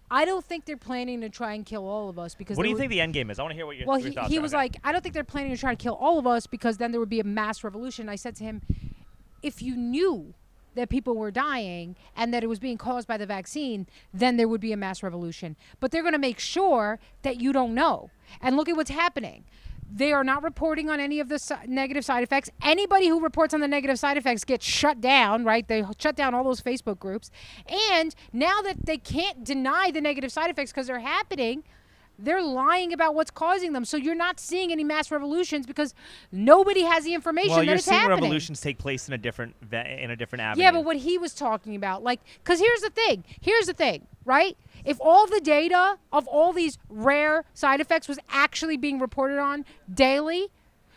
I don't think they're planning to try and kill all of us, because. What do you think the end game is? I want to hear what your thoughts are. He was like, I don't think they're planning to try to kill all of us, because then there would be a mass revolution. I said to him, if you knew that people were dying and that it was being caused by the vaccine, then there would be a mass revolution. But they're going to make sure that you don't know. And look at what's happening. They are not reporting on any of the negative side effects. Anybody who reports on the negative side effects gets shut down, right? They shut down all those Facebook groups. And now that they can't deny the negative side effects because they're happening, they're lying about what's causing them. So you're not seeing any mass revolutions because nobody has the information that it's happening. Well, you're seeing revolutions take place in a different avenue. Yeah, but what he was talking about, like, because here's the thing, right? If all the data of all these rare side effects was actually being reported on daily,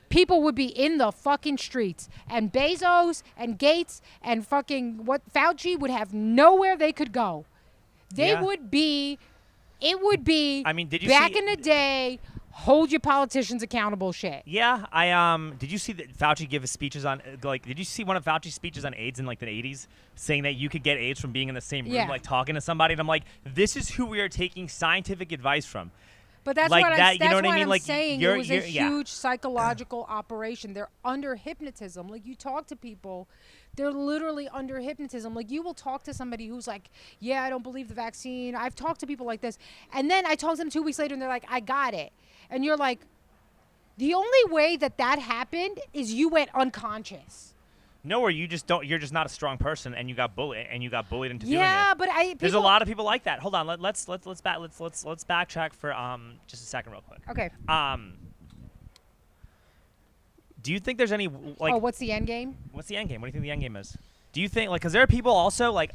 people would be in the fucking streets. And Bezos and Gates and fucking Fauci would have nowhere they could go. It would be, I mean, did you back see, in the day, hold your politicians accountable shit. Yeah, did you see that Fauci give his speeches on, like, did you see one of Fauci's speeches on AIDS in, like, the 80s, saying that you could get AIDS from being in the same room, like, talking to somebody? And I'm like, this is who we are taking scientific advice from. But that's like what that, I'm, you know what I mean? I'm like, saying. It was a huge psychological operation. They're under hypnotism. Like, you talk to people, they're literally under hypnotism. Like, you will talk to somebody who's like, yeah, I don't believe the vaccine. I've talked to people like this. And then I talk to them 2 weeks later, and they're like, I got it. And you're like, the only way that happened is you went unconscious. No, or you just don't. You're just not a strong person, and you got bullied into doing it. Yeah, but there's a lot of people like that. Hold on, let's backtrack for just a second, real quick. Okay. Do you think there's any like? Oh, what's the end game? What's the end game? What do you think the end game is? Do you think because there are people also there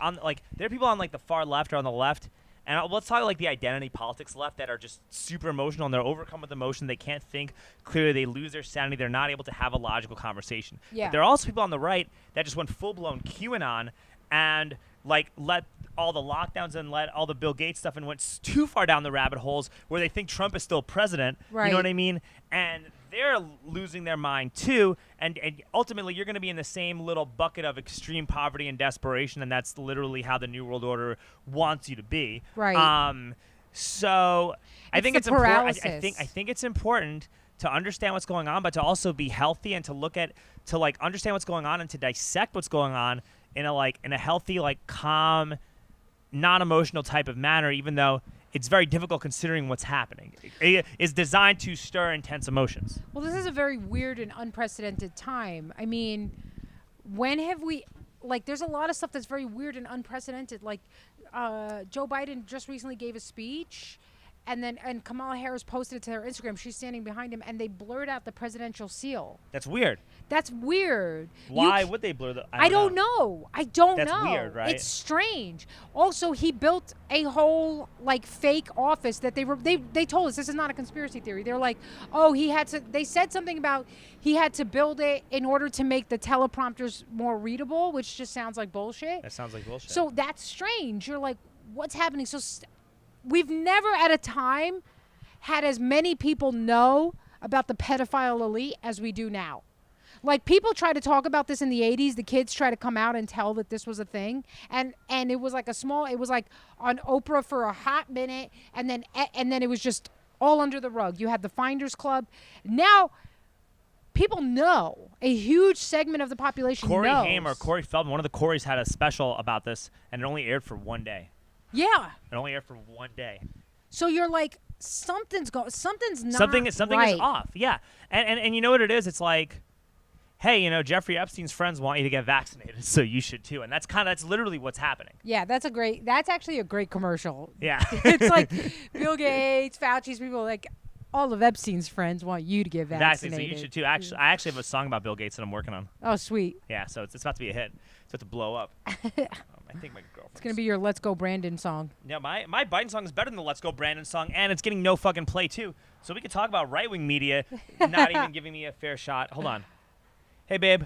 are people on like the far left or on the left. And let's talk like the identity politics left that are just super emotional and they're overcome with emotion. They can't think clearly. They lose their sanity. They're not able to have a logical conversation. Yeah. But there are also people on the right that just went full-blown QAnon and like let all the lockdowns and let all the Bill Gates stuff and went too far down the rabbit holes where they think Trump is still president. Right. You know what I mean? And they're losing their mind too. And ultimately, you're going to be in the same little bucket of extreme poverty and desperation, and that's literally how the New World Order wants you to be. Right. So I think it's important. I think it's important to understand what's going on, but to also be healthy and to understand what's going on and to dissect what's going on in a healthy, like calm, non-emotional type of manner, even though it's very difficult considering what's happening. It is designed to stir intense emotions. Well, this is a very weird and unprecedented time. I mean, when have we, like, there's a lot of stuff that's very weird and unprecedented. Like, Joe Biden just recently gave a speech, and Kamala Harris posted it to her Instagram. She's standing behind him, and they blurred out the presidential seal. That's weird. That's weird. Why would they blur the? I don't know. I don't know. That's weird, right? It's strange. Also, he built a whole like fake office that they told us this is not a conspiracy theory. They're like, oh, he had to. They said something about he had to build it in order to make the teleprompters more readable, which just sounds like bullshit. That sounds like bullshit. So that's strange. You're like, what's happening? So we've never at a time had as many people know about the pedophile elite as we do now. Like, people try to talk about this in the 80s. The kids try to come out and tell that this was a thing. And it was like it was like on Oprah for a hot minute. And then it was just all under the rug. You had the Finders Club. Now, people know. A huge segment of the population Corey knows. Haim or Corey Feldman, one of the Coreys had a special about this, and it only aired for one day. Yeah. It only aired for one day. So you're like, something's not Something right. is off. Yeah. And you know what it is? It's like, hey, you know, Jeffrey Epstein's friends want you to get vaccinated, so you should too. And that's literally what's happening. Yeah, that's actually a great commercial. Yeah. It's like Bill Gates, Fauci's people, like all of Epstein's friends want you to get vaccinated. Exactly, so you should too. Actually, I actually have a song about Bill Gates that I'm working on. Oh, sweet. Yeah, so it's about to be a hit. It's about to blow up. I think my girlfriend. It's going to be your Let's Go Brandon song. Yeah, my Biden song is better than the Let's Go Brandon song, and it's getting no fucking play too. So we could talk about right-wing media not even giving me a fair shot. Hold on. Hey, babe.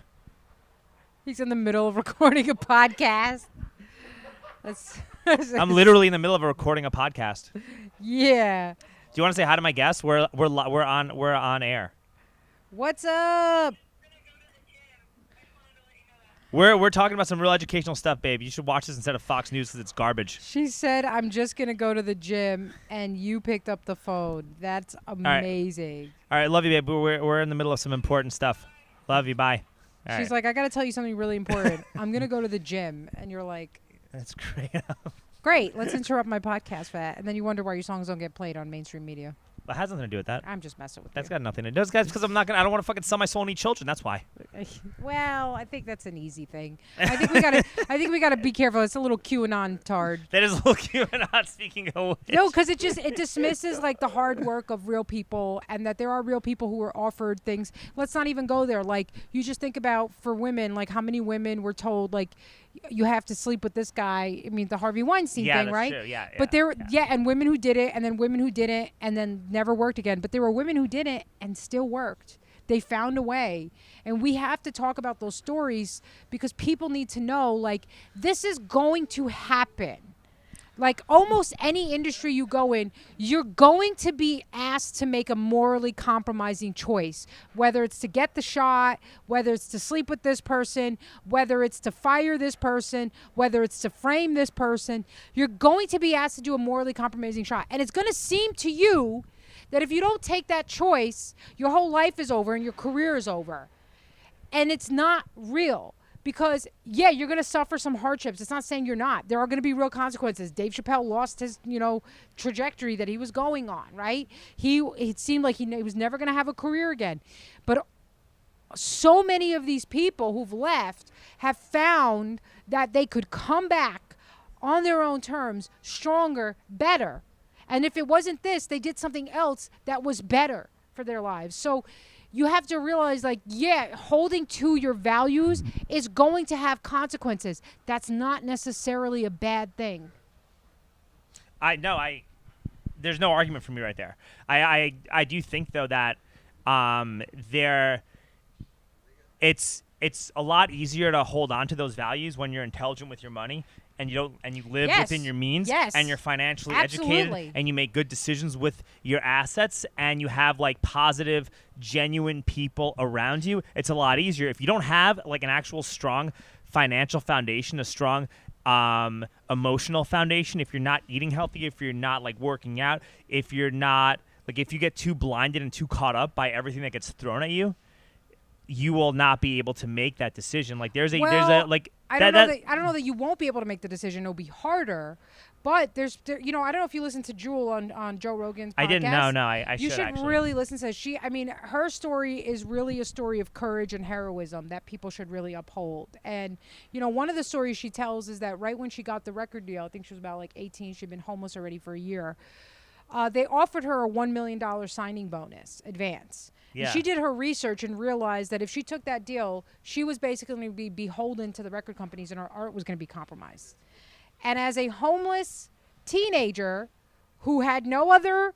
He's in the middle of recording a podcast. I'm literally in the middle of recording a podcast. Do Yeah. you want to say hi to my guests? We're on air. What's up? We're talking about some real educational stuff, babe. You should watch this instead of Fox News because it's garbage. She said, I'm just going to go to the gym, and you picked up the phone. That's amazing. All right, love you, babe. We're in the middle of some important stuff. Love you. Bye. All She's right. like, I got to tell you something really important. I'm going to go to the gym. And you're like, That's great. great, let's interrupt my podcast for that. And then you wonder why your songs don't get played on mainstream media. That has nothing to do with that. I'm just messing with That's you. got nothing to do with it. That's because I don't want to fucking sell my soul and eat children. That's why. Well, I think that's an easy thing. I think we gotta be careful. It's a little QAnon tard. That is a little cute and not speaking of which. No, because it dismisses like the hard work of real people, and that there are real people who are offered things. Let's not even go there. Like, you just think about for women, like how many women were told like you have to sleep with this guy. I mean, the Harvey Weinstein Yeah, thing, that's right? true. Yeah, But and women who did it, and then women who didn't, and then never worked again. But there were women who didn't and still worked. They found a way. And we have to talk about those stories because people need to know, like, this is going to happen. Like, almost any industry you go in, you're going to be asked to make a morally compromising choice, whether it's to get the shot, whether it's to sleep with this person, whether it's to fire this person, whether it's to frame this person. You're going to be asked to do a morally compromising shot. And it's going to seem to you that if you don't take that choice, your whole life is over and your career is over. And it's not real. Because, yeah, you're going to suffer some hardships. It's not saying you're not. There are going to be real consequences. Dave Chappelle lost his, trajectory that he was going on, right? It seemed like he was never going to have a career again. But so many of these people who've left have found that they could come back on their own terms, stronger, better. And if it wasn't this, they did something else that was better for their lives. So you have to realize, like, yeah, holding to your values is going to have consequences. That's not necessarily a bad thing. There's no argument for me right there. I do think though that it's a lot easier to hold on to those values when you're intelligent with your money and you live Yes. within your means Yes. and you're financially Absolutely. educated and you make good decisions with your assets and you have like positive, genuine people around you. It's a lot easier. If you don't have like an actual strong financial foundation, a strong emotional foundation, if you're not eating healthy, if you're not like working out, if you're not like, if you get too blinded and too caught up by everything that gets thrown at you, you will not be able to make that decision. Like there's a like I don't know that you won't be able to make the decision. It'll be harder. But I don't know if you listen to Jewel on Joe Rogan's podcast. I didn't know. No, I you should actually. really listen to her story is really a story of courage and heroism that people should really uphold. And, one of the stories she tells is that right when she got the record deal, I think she was about like 18, she'd been homeless already for a year. they offered her a $1 million signing bonus advance. Yeah. And she did her research and realized that if she took that deal, she was basically going to be beholden to the record companies and her art was going to be compromised. And as a homeless teenager who had no other,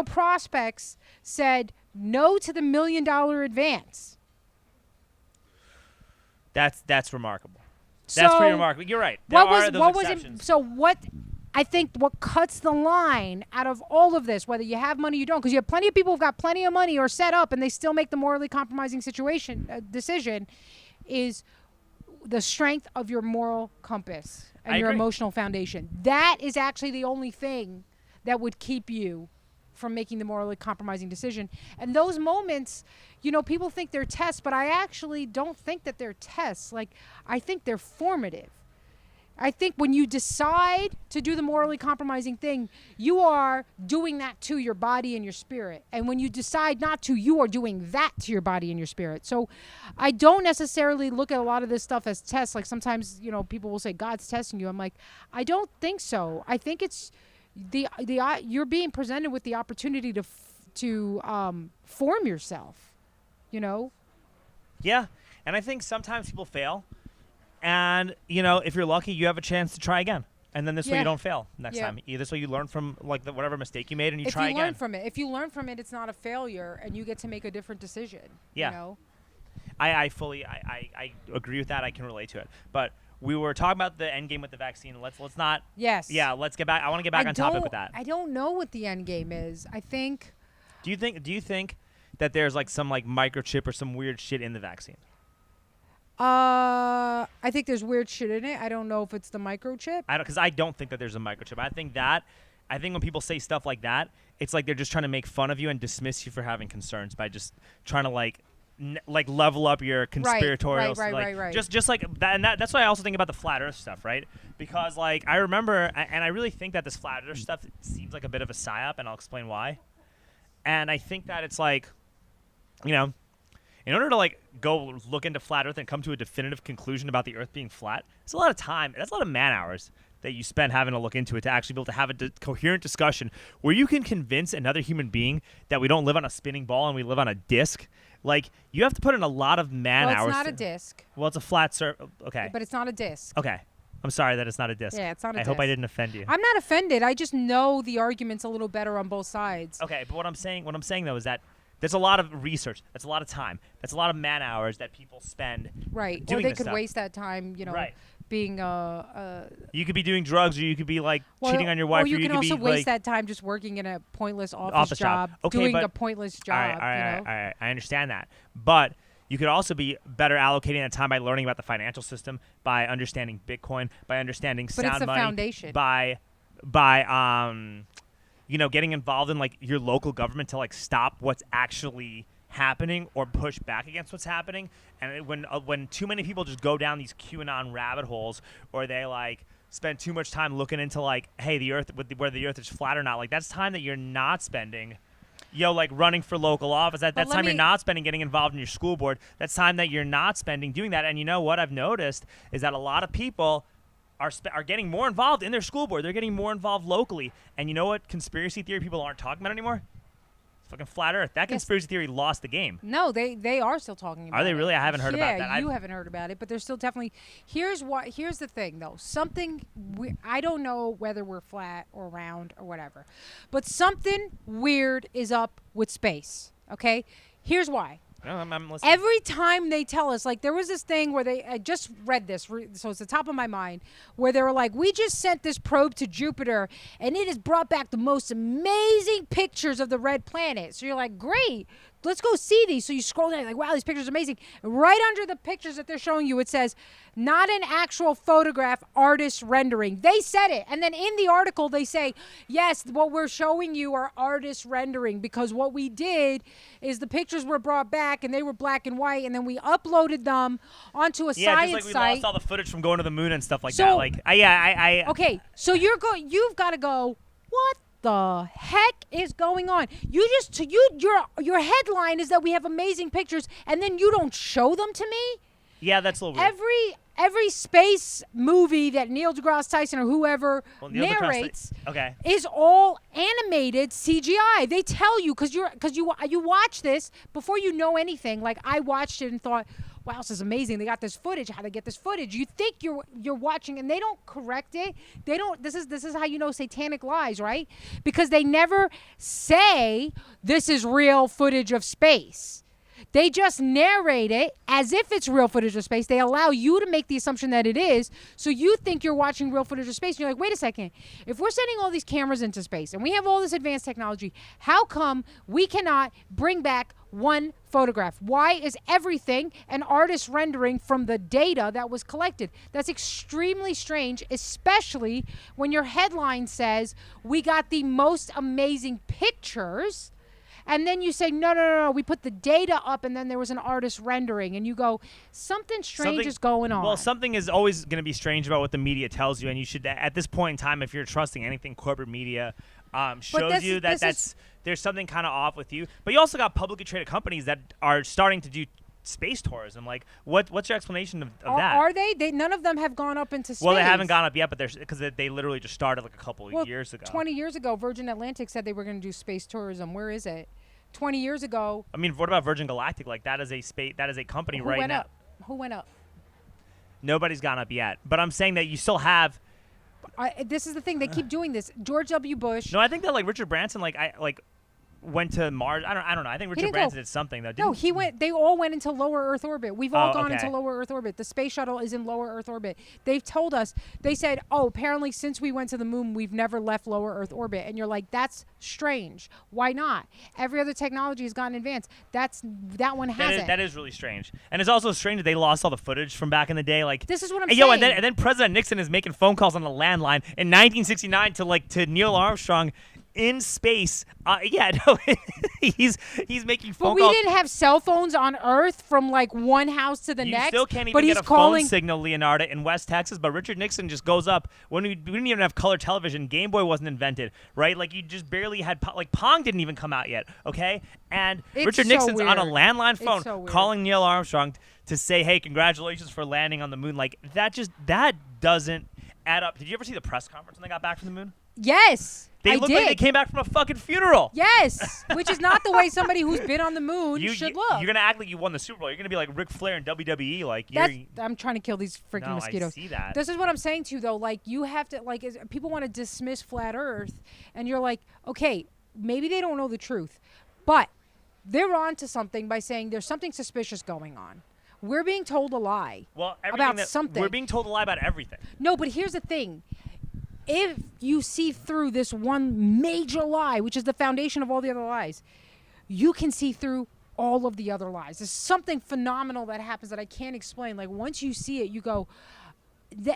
prospects, said no to the $1 million advance. That's remarkable. That's pretty remarkable. You're right. There are those exceptions. I think what cuts the line out of all of this, whether you have money or you don't, because you have plenty of people who've got plenty of money or set up and they still make the morally compromising decision, is the strength of your moral compass and your emotional foundation. That is actually the only thing that would keep you from making the morally compromising decision. And those moments, people think they're tests, but I actually don't think that they're tests. Like, I think they're formative. I think when you decide to do the morally compromising thing, you are doing that to your body and your spirit. And when you decide not to, you are doing that to your body and your spirit. So I don't necessarily look at a lot of this stuff as tests. Like sometimes, people will say God's testing you. I'm like, I don't think so. I think it's you're being presented with the opportunity to form yourself, Yeah. And I think sometimes people fail. And, if you're lucky, you have a chance to try again. And then this way you don't fail next time. This way you learn from whatever mistake you made and you try again. If you learn from it, it's not a failure and you get to make a different decision. Yeah. I fully agree with that. I can relate to it. But we were talking about the end game with the vaccine. Let's not. Yes. Yeah, let's get back. I want to get back on topic with that. I don't know what the end game is. I think. Do you think that there's some microchip or some weird shit in the vaccine? I think there's weird shit in it. I don't know if it's the microchip. Because I don't think that there's a microchip. I think when people say stuff like that, it's like they're just trying to make fun of you and dismiss you for having concerns by just trying to level up your conspiratorial. Right. Just like that, and that's why I also think about the flat Earth stuff, right? Because I remember, and I really think that this flat Earth stuff seems like a bit of a psyop, and I'll explain why. And I think that it's in order to go look into flat Earth and come to a definitive conclusion about the Earth being flat, it's a lot of time. That's a lot of man hours that you spend having to look into it to actually be able to have a coherent discussion where you can convince another human being that we don't live on a spinning ball and we live on a disc. You have to put in a lot of man hours. Well, it's not a disc. Well, it's a flat surface. Okay. But it's not a disc. Okay. I'm sorry that it's not a disc. Yeah, it's not a disc. I hope I didn't offend you. I'm not offended. I just know the argument's a little better on both sides. Okay, but what I'm saying though is that there's a lot of research. That's a lot of time. That's a lot of man hours that people spend. Right. Doing or they this could stuff. Waste that time, being You could be doing drugs, or you could be cheating on your wife, or you can also be waste that time just working in a pointless office job, okay, doing a pointless job. All right, I understand that, but you could also be better allocating that time by learning about the financial system, by understanding Bitcoin, by understanding But sound it's the money, foundation. by getting involved in your local government to stop what's actually happening or push back against what's happening. And when too many people just go down these QAnon rabbit holes, or they spend too much time looking into hey, the Earth, whether the Earth is flat or not, that's time that you're not spending. Running for local office. That's time you're not spending getting involved in your school board. That's time that you're not spending doing that. And you know what I've noticed is that a lot of people are getting more involved in their school board. They're getting more involved locally. And you know what conspiracy theory people aren't talking about anymore? It's fucking flat Earth. That conspiracy theory lost the game. No, they are still talking about it. Are they really? I haven't heard about that. Yeah, you haven't heard about it, but there's still definitely. Here's the thing, though. I don't know whether we're flat or round or whatever, but something weird is up with space. Okay, here's why. No, I'm listening. Every time they tell us, there was this thing where I just read this, so it's the top of my mind, where they were like, we just sent this probe to Jupiter, and it has brought back the most amazing pictures of the red planet. So you're like, great, let's go see these. So you scroll down, wow, these pictures are amazing. And right under the pictures that they're showing you, it says, not an actual photograph, artist rendering. They said it. And then in the article, they say, yes, what we're showing you are artist rendering, because what we did is the pictures were brought back and they were black and white, and then we uploaded them onto a science just we site. lost all the footage from going to the moon and stuff that. Okay, so you've got to go, what the heck is going on? Your headline is that we have amazing pictures, and then you don't show them to me? Yeah, that's a little weird. every space movie that Neil deGrasse Tyson or whoever Neil deGrasse narrates okay. is all animated CGI. They tell you because you watch this before you know anything. Like I watched it and thought, wow, this is amazing. They got this footage. How they get this footage? You think you're watching, and they don't correct it. They don't. This is how you know satanic lies, right? Because they never say this is real footage of space. They just narrate it as if it's real footage of space. They allow you to make the assumption that it is, so you think you're watching real footage of space. And you're like, wait a second. If we're sending all these cameras into space and we have all this advanced technology, how come we cannot bring back one photograph? Why is everything an artist rendering from the data that was collected? That's extremely strange, especially when your headline says, we got the most amazing pictures. And then you say, no, we put the data up and then there was an artist rendering. And you go, something strange is going on. Well, something is always going to be strange about what the media tells you. And you should, at this point in time, if you're trusting anything corporate media shows you that there's something kind of off with you. But you also got publicly traded companies that are starting to do space tourism. Like, what's your explanation of that? Are they? None of them have gone up into space. Well, they haven't gone up yet, but because they literally just started like a couple of years ago. 20 years ago, Virgin Atlantic said they were going to do space tourism. Where is it? 20 years ago. I mean, what about Virgin Galactic? Like, that is a company right now. Who went up? Nobody's gone up yet. But I'm saying that you still have. This is the thing. They keep doing this. George W. Bush. No, I think that like Richard Branson went to Mars. I don't know. I think Richard Branson did something though. No, he went. They all went into lower Earth orbit. We've all gone into lower Earth orbit. The space shuttle is in lower Earth orbit. They've told us. They said, apparently since we went to the moon, we've never left lower Earth orbit. And you're like, that's strange. Why not? Every other technology has gotten advanced. That one hasn't. That is really strange. And it's also strange that they lost all the footage from back in the day. Like, this is what I'm saying. And then President Nixon is making phone calls on the landline in 1969 to Neil Armstrong. In space, he's making phone calls. But we didn't have cell phones on Earth from like one house to the next. You still can't even get a phone signal, Leonarda, in West Texas. But Richard Nixon just goes up when we didn't even have color television. Game Boy wasn't invented, right? Like you just barely had Pong didn't even come out yet, okay? And Richard Nixon's on a landline phone calling Neil Armstrong to say, "Hey, congratulations for landing on the moon." Like that doesn't add up. Did you ever see the press conference when they got back from the moon? Yes. They look like they came back from a fucking funeral. Yes, which is not the way somebody who's been on the moon should look. You're going to act like you won the Super Bowl. You're going to be like Ric Flair in WWE. I'm trying to kill these freaking mosquitoes. I see that. This is what I'm saying to you, though. Like, you have to, people want to dismiss flat Earth, and you're like, okay, maybe they don't know the truth, but they're on to something by saying there's something suspicious going on. We're being told a lie about something. We're being told a lie about everything. No, but here's the thing. If you see through this one major lie, which is the foundation of all the other lies, you can see through all of the other lies. There's something phenomenal that happens that I can't explain. Like, once you see it, you go,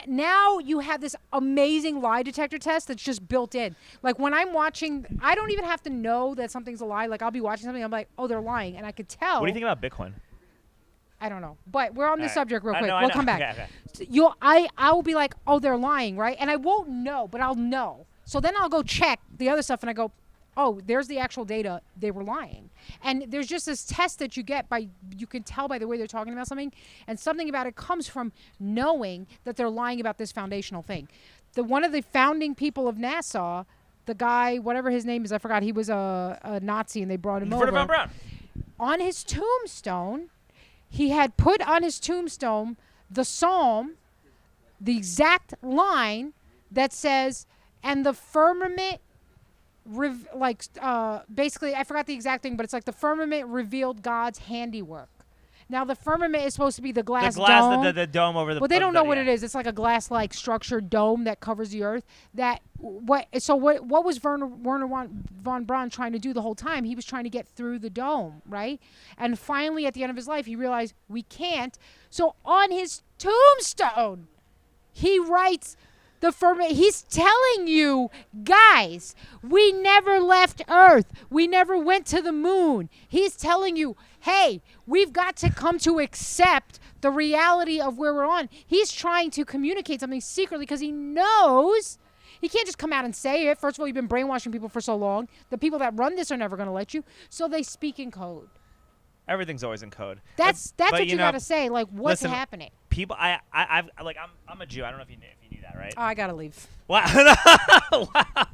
now you have this amazing lie detector test that's just built in. Like, when I'm watching, I don't even have to know that something's a lie. Like, I'll be watching something, I'm like, oh, they're lying. And I could tell. What do you think about Bitcoin? I don't know, but we're on this subject real quick. We'll come back. Okay. So I will be like, oh, they're lying, right? And I won't know, but I'll know. So then I'll go check the other stuff, and I go, oh, there's the actual data. They were lying. And there's just this test that you get you can tell by the way they're talking about something, and something about it comes from knowing that they're lying about this foundational thing. One of the founding people of NASA, the guy, whatever his name is, I forgot. He was a Nazi, and they brought him over. Von Braun. On his tombstone, he had put on his tombstone the psalm, the exact line that says, and the firmament, basically, I forgot the exact thing, but it's like the firmament revealed God's handiwork. Now, the firmament is supposed to be the glass dome. The dome over the... Well, they don't know what it is. It's like a glass-like structured dome that covers the earth. What was Werner von Braun trying to do the whole time? He was trying to get through the dome, right? And finally, at the end of his life, he realized, we can't. So on his tombstone, he writes... the firmament, he's telling you, guys, we never left Earth. We never went to the moon. He's telling you, hey, we've got to come to accept the reality of where we're on. He's trying to communicate something secretly because he knows he can't just come out and say it. First of all, you've been brainwashing people for so long. The people that run this are never going to let you. So they speak in code. Everything's always in code. That's But, what you know, gotta say. Like, what's listen, happening? People, I'm a Jew. I don't know if you knew that, right? Oh, I gotta leave. Wow. Wow.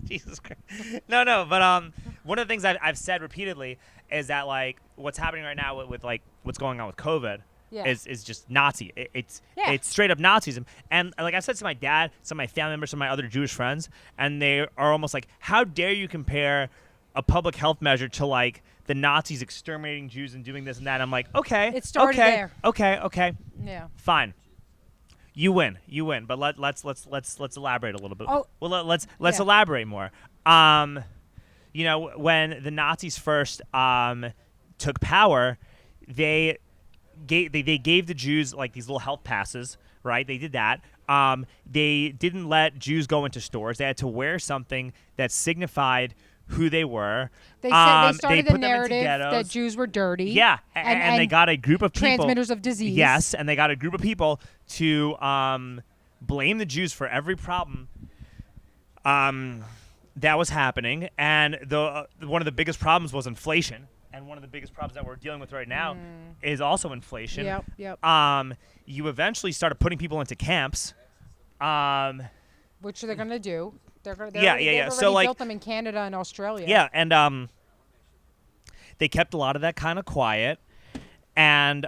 Jesus Christ. No, but one of the things I've said repeatedly is that like what's happening right now with like what's going on with COVID is just Nazi. It's straight up Nazism. And like I said to my dad, some of my family members, some of my other Jewish friends, and they are almost like, how dare you compare a public health measure to like the Nazis exterminating Jews and doing this and that. I'm like, okay, It started there. Okay, Yeah. fine. You win, but let's elaborate a little bit. Oh, well, let's yeah. elaborate more. You know, when the Nazis first took power, they gave the Jews like these little health passes, right? They did that. They didn't let Jews go into stores. They had to wear something that signified who they were. They said they started put the them into narrative ghettos. that Jews were dirty. Yeah, and they got a group of people. Transmitters of disease. Yes, and they got a group of people to blame the Jews for every problem that was happening. And one of the biggest problems was inflation. And one of the biggest problems that we're dealing with right now is also inflation. Yep. You eventually started putting people into camps. Which they're gonna do. They've Yeah. already So like, built them in Canada and Australia. yeah, and they kept a lot of that kind of quiet, and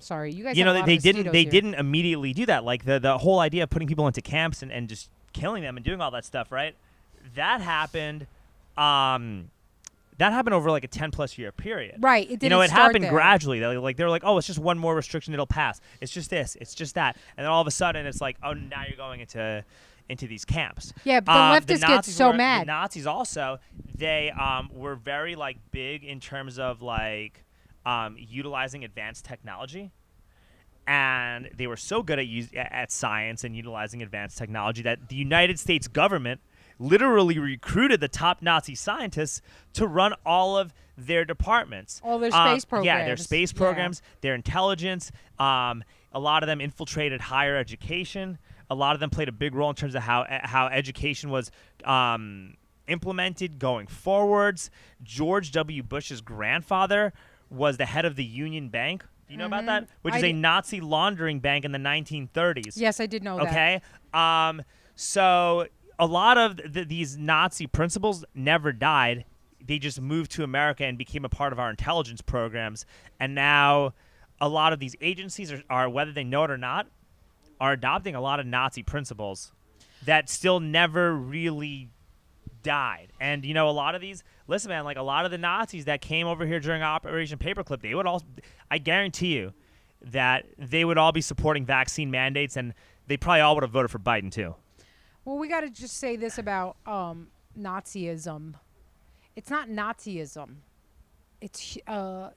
Sorry, you guys. you have know, a lot they of didn't mosquitoes here. didn't immediately do that. Like the whole idea of putting people into camps and just killing them and doing all that stuff, right? That happened. That happened over like a 10+ year period. Right. It didn't You know, it start happened there. gradually. They were like, oh, it's just one more restriction, it'll pass. It's just this, it's just that, and then all of a sudden, it's like, oh, now you're going into these camps. Yeah, but the leftists get so mad. The Nazis also, they were very like big in terms of like utilizing advanced technology. And they were so good at science and utilizing advanced technology that the United States government literally recruited the top Nazi scientists to run all of their departments. All their space programs. Yeah, their space programs, their intelligence. A lot of them infiltrated higher education. A lot of them played a big role in terms of how education was implemented going forwards. George W. Bush's grandfather was the head of the Union Bank. Do you know about that? Which is a Nazi laundering bank in the 1930s. Yes, I did know that. Okay. So a lot of these Nazi principles never died. They just moved to America and became a part of our intelligence programs. And now a lot of these agencies are, whether they know it or not, are adopting a lot of Nazi principles that still never really died. And, you know, a lot of these, listen, man, like a lot of the Nazis that came over here during Operation Paperclip, they would all, I guarantee you that they would all be supporting vaccine mandates, and they probably all would have voted for Biden too. Well, we got to just say this about Nazism. It's not Nazism. It's a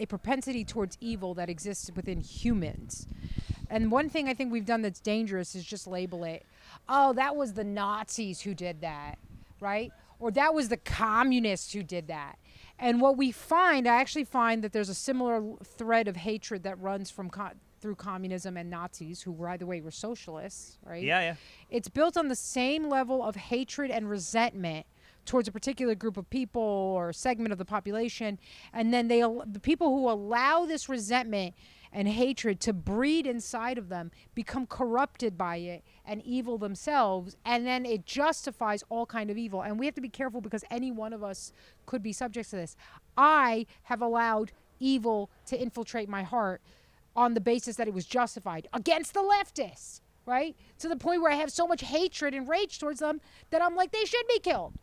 propensity towards evil that exists within humans. And one thing I think we've done that's dangerous is just label it, oh, that was the Nazis who did that, right? Or that was the communists who did that. And what we find, I actually find that there's a similar thread of hatred that runs from through communism and Nazis, who, by the way, were socialists, right? Yeah. It's built on the same level of hatred and resentment towards a particular group of people or segment of the population. And then the people who allow this resentment and hatred to breed inside of them become corrupted by it and evil themselves, and then it justifies all kind of evil. And we have to be careful because any one of us could be subject to this. I have allowed evil to infiltrate my heart on the basis that it was justified against the leftists, right? To the point where I have so much hatred and rage towards them that I'm like, they should be killed.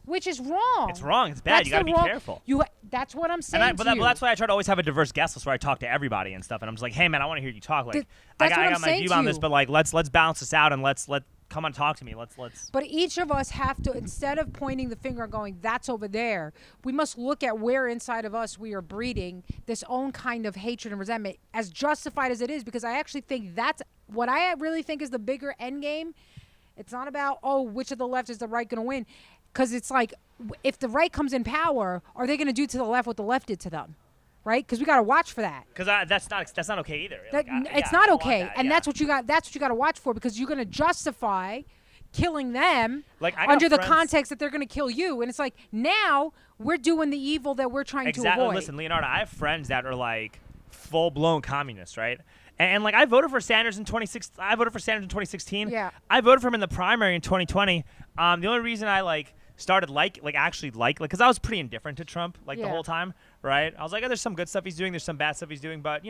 Which is wrong. It's wrong. It's bad. You got to be careful. That's what I'm saying But that's why I try to always have a diverse guest list where I talk to everybody and stuff. And I'm just like, hey, man, I want to hear you talk. Like, I got my view on this, but like, let's balance this out and let's come on, talk to me. Let's. But each of us have to, instead of pointing the finger and going, that's over there, we must look at where inside of us we are breeding this own kind of hatred and resentment, as justified as it is, because I actually think that's what I really think is the bigger end game. It's not about, oh, which of the left is the right going to win. Because it's like, if the right comes in power, are they going to do to the left what the left did to them? Right? Because we got to watch for that. Because that's not okay either. It's not okay, and that's what you got. That's what you got to watch for, because you're going to justify killing them Like, I got under the friends- context that they're going to kill you. And it's like, now we're doing the evil that we're trying to avoid. Listen, Leonarda, I have friends that are like full-blown communists, right? And like I voted for Sanders in 2016. Yeah. I voted for him in the primary in 2020. The only reason I like started because I was pretty indifferent to Trump the Yeah. whole time, right? I was like, oh, there's some good stuff he's doing, there's some bad stuff he's doing, but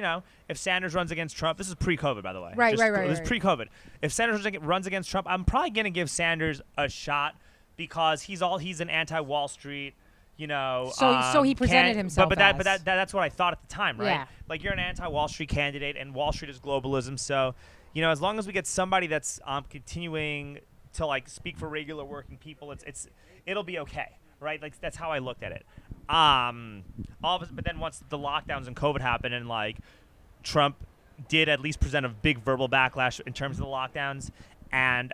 if Sanders runs against Trump, this is pre-COVID, by the way. Right. This is pre-COVID. If Sanders runs against Trump, I'm probably gonna give Sanders a shot because he's an anti-Wall Street. So he presented himself. But that's what I thought at the time, right? Yeah. Like you're an anti-Wall Street candidate, and Wall Street is globalism. So, as long as we get somebody that's continuing to like speak for regular working people, it'll be okay, right? Like that's how I looked at it. But then once the lockdowns and COVID happened, and like Trump did at least present a big verbal backlash in terms of the lockdowns, and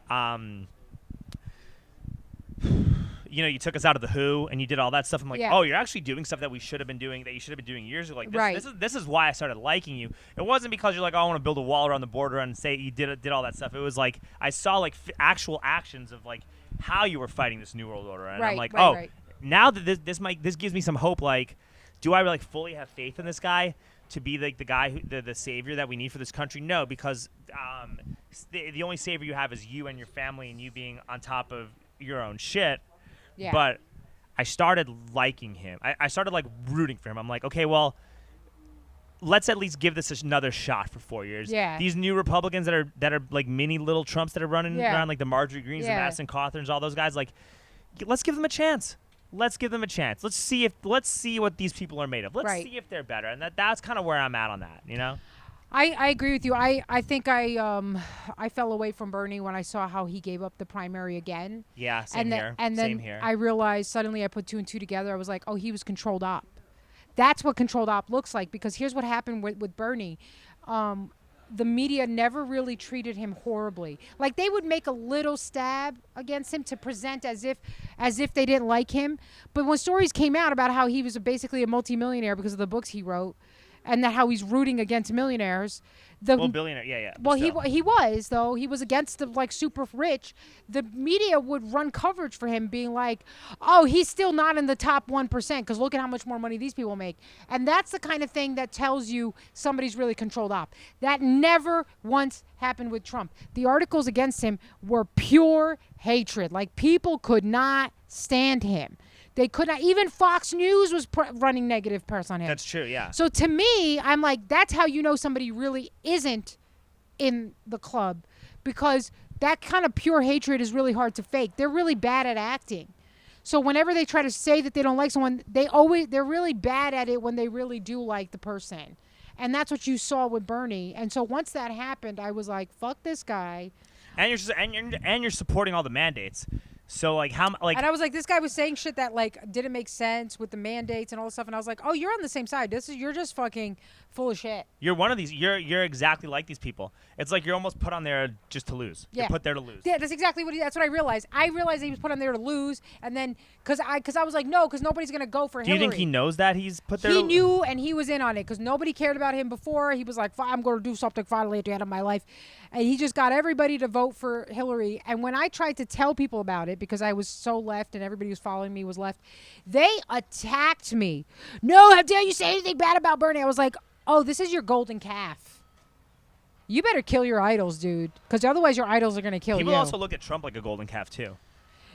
you took us out of the WHO and you did all that stuff. I'm like, oh, you're actually doing stuff that we should have been doing, that you should have been doing years ago. Like, this is why I started liking you. It wasn't because you're like, oh, I want to build a wall around the border and say you did all that stuff. It was like I saw like actual actions of like how you were fighting this new world order, and I'm like, now that this gives me some hope. Like, do I like fully have faith in this guy to be like the guy the savior that we need for this country? No, because the only savior you have is you and your family, and you being on top of your own shit. Yeah. But I started liking him. I started like rooting for him. I'm like, okay, well, let's at least give this another shot for 4 years. Yeah. These new Republicans that are like mini little Trumps that are running around, like the Marjorie Greens and Madison Cawthorns, all those guys. Like, let's give them a chance. Let's give them a chance. Let's see what these people are made of. Let's see if they're better. And that's kind of where I'm at on that. I agree with you. I think I fell away from Bernie when I saw how he gave up the primary again. Yeah, same here. And then same here. I realized suddenly I put two and two together. I was like, oh, he was controlled op. That's what controlled op looks like, because here's what happened with Bernie. The media never really treated him horribly. Like, they would make a little stab against him to present as if they didn't like him. But when stories came out about how he was basically a multimillionaire because of the books he wrote, and that how he's rooting against millionaires. Billionaire, yeah. Well, he was, though. He was against the, like, super rich. The media would run coverage for him being like, oh, he's still not in the top 1% because look at how much more money these people make. And that's the kind of thing that tells you somebody's really controlled op. That never once happened with Trump. The articles against him were pure hatred. Like, people could not stand him. They could not. Even Fox News was running negative press on him. That's true, yeah. So to me, I'm like, that's how you know somebody really isn't in the club, because that kind of pure hatred is really hard to fake. They're really bad at acting. So whenever they try to say that they don't like someone, they're really bad at it when they really do like the person. And that's what you saw with Bernie. And so once that happened, I was like, fuck this guy. And you're supporting all the mandates. So like how like and I was like, this guy was saying shit that like didn't make sense with the mandates and all this stuff, and I was like, oh, you're on the same side. You're just fucking full of shit. You're one of these. You're exactly like these people. It's like you're almost put on there just to lose. Yeah. You're put there to lose. Yeah, that's exactly that's what I realized. I realized that he was put on there to lose, and then because I was like, no, because nobody's gonna go for Hillary. Do you think he knows that he's put there? He knew, and he was in on it because nobody cared about him before. He was like, I'm going to do something finally at the end of my life, and he just got everybody to vote for Hillary. And when I tried to tell people about it, because I was so left and everybody who was following me was left, they attacked me. No, how dare you say anything bad about Bernie? I was like, oh, this is your golden calf. You better kill your idols, dude, because otherwise your idols are going to kill you. People also look at Trump like a golden calf too.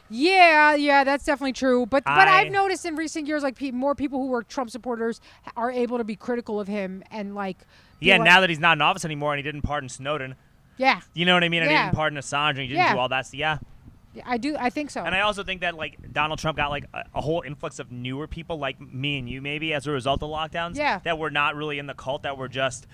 Yeah, that's definitely true. But I've noticed in recent years, like more people who were Trump supporters are able to be critical of him and like. Yeah, now that he's not in office anymore and he didn't pardon Snowden. Yeah. You know what I mean? And he Yeah. didn't pardon Assange and he didn't do all that. So yeah. I do. I think so. And I also think that like Donald Trump got like a whole influx of newer people like me and you maybe as a result of lockdowns. Yeah. That were not really in the cult, that were just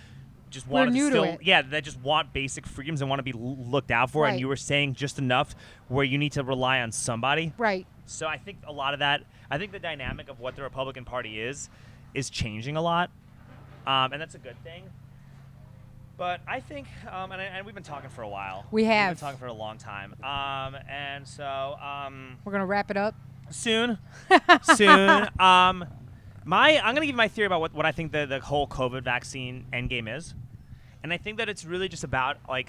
wanted new to to still, it. yeah, that just want basic freedoms and want to be looked out for. Right. And you were saying just enough where you need to rely on somebody. Right. So I think a lot of that, I think the dynamic of what the Republican Party is changing a lot, and that's a good thing. But I think, and we've been talking for a while. We have. We've been talking for a long time. And so We're gonna wrap it up. soon. I'm gonna give you my theory about what I think the whole COVID vaccine endgame is, and I think that it's really just about I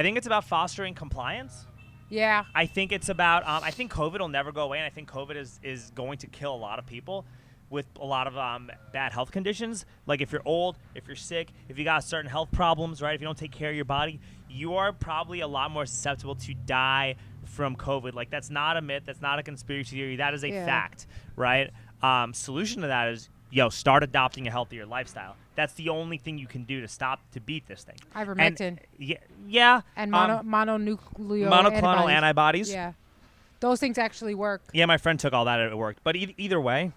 think it's about fostering compliance. Yeah. I think it's about. I think COVID will never go away, and I think COVID is going to kill a lot of people with a lot of bad health conditions. Like if you're old, if you're sick, if you got certain health problems, right? If you don't take care of your body, you are probably a lot more susceptible to die from COVID. Like that's not a myth. That's not a conspiracy theory. That is a fact, right? Solution to that is, start adopting a healthier lifestyle. That's the only thing you can do to beat this thing. Ivermectin. And monoclonal antibodies. Yeah. Those things actually work. Yeah, my friend took all that and it worked. But either way,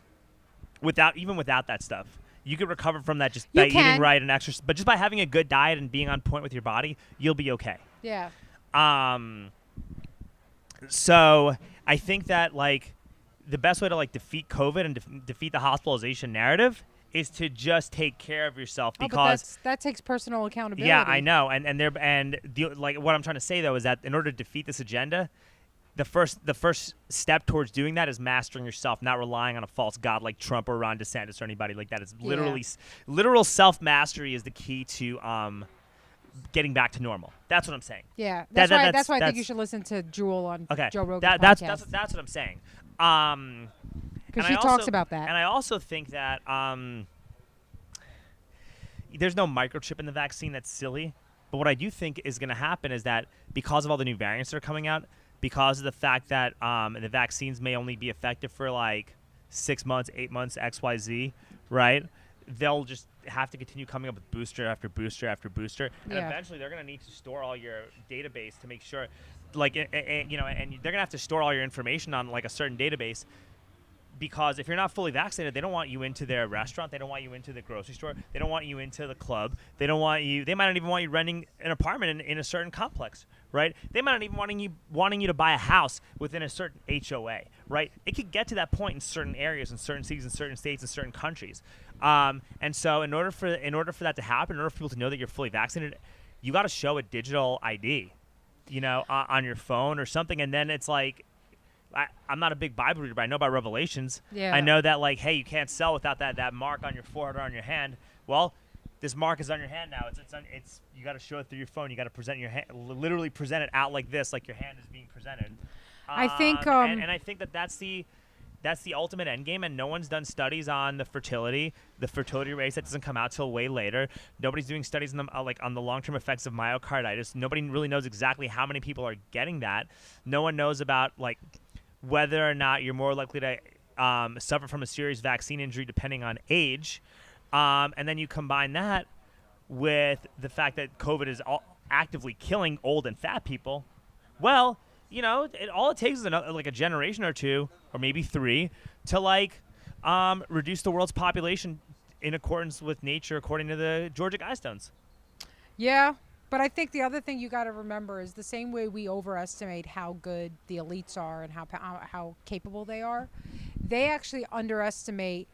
even without that stuff, you could recover from that just by eating right and exercise. But just by having a good diet and being on point with your body, you'll be okay. Yeah. So I think that the best way to defeat COVID and defeat the hospitalization narrative is to just take care of yourself, because that takes personal accountability. Yeah, I know. What I'm trying to say though is that in order to defeat this agenda, the first step towards doing that is mastering yourself, not relying on a false god like Trump or Ron DeSantis or anybody like that. It's literal self-mastery is the key to getting back to normal. That's what I'm saying. Yeah, that's why I think you should listen to Jewel on Joe Rogan's podcast. That's what I'm saying. Because she talks about that. And I also think that there's no microchip in the vaccine. That's silly. But what I do think is going to happen is that because of all the new variants that are coming out, because of the fact that the vaccines may only be effective for 6 months, 8 months, XYZ, right? They'll just have to continue coming up with booster after booster after booster. And eventually they're going to need to store all your database to make sure, and they're going to have to store all your information on a certain database. Because if you're not fully vaccinated, they don't want you into their restaurant. They don't want you into the grocery store. They don't want you into the club. They might not even want you renting an apartment in a certain complex, right? They might not even wanting you to buy a house within a certain HOA, right? It could get to that point in certain areas, in certain cities, in certain states, in certain countries. And so in order for that to happen, in order for people to know that you're fully vaccinated, you got to show a digital ID, on your phone or something. And then it's I'm not a big Bible reader, but I know about Revelations. Yeah. I know that hey, you can't sell without that mark on your forehead or on your hand. Well, this mark is on your hand now. It's you got to show it through your phone. You got to present your hand, literally present it out like this, like your hand is being presented. I think and I think that's the ultimate end game, and no one's done studies on the fertility rates. That doesn't come out till way later. Nobody's doing studies on the long-term effects of myocarditis. Nobody really knows exactly how many people are getting that. No one knows about whether or not you're more likely to suffer from a serious vaccine injury depending on age. And then you combine that with the fact that COVID is actively killing old and fat people. Well, all it takes is a generation or two, or maybe 3, to reduce the world's population in accordance with nature, according to the Georgia Guidestones. Yeah, but I think the other thing you got to remember is the same way we overestimate how good the elites are and how capable they are, they actually underestimate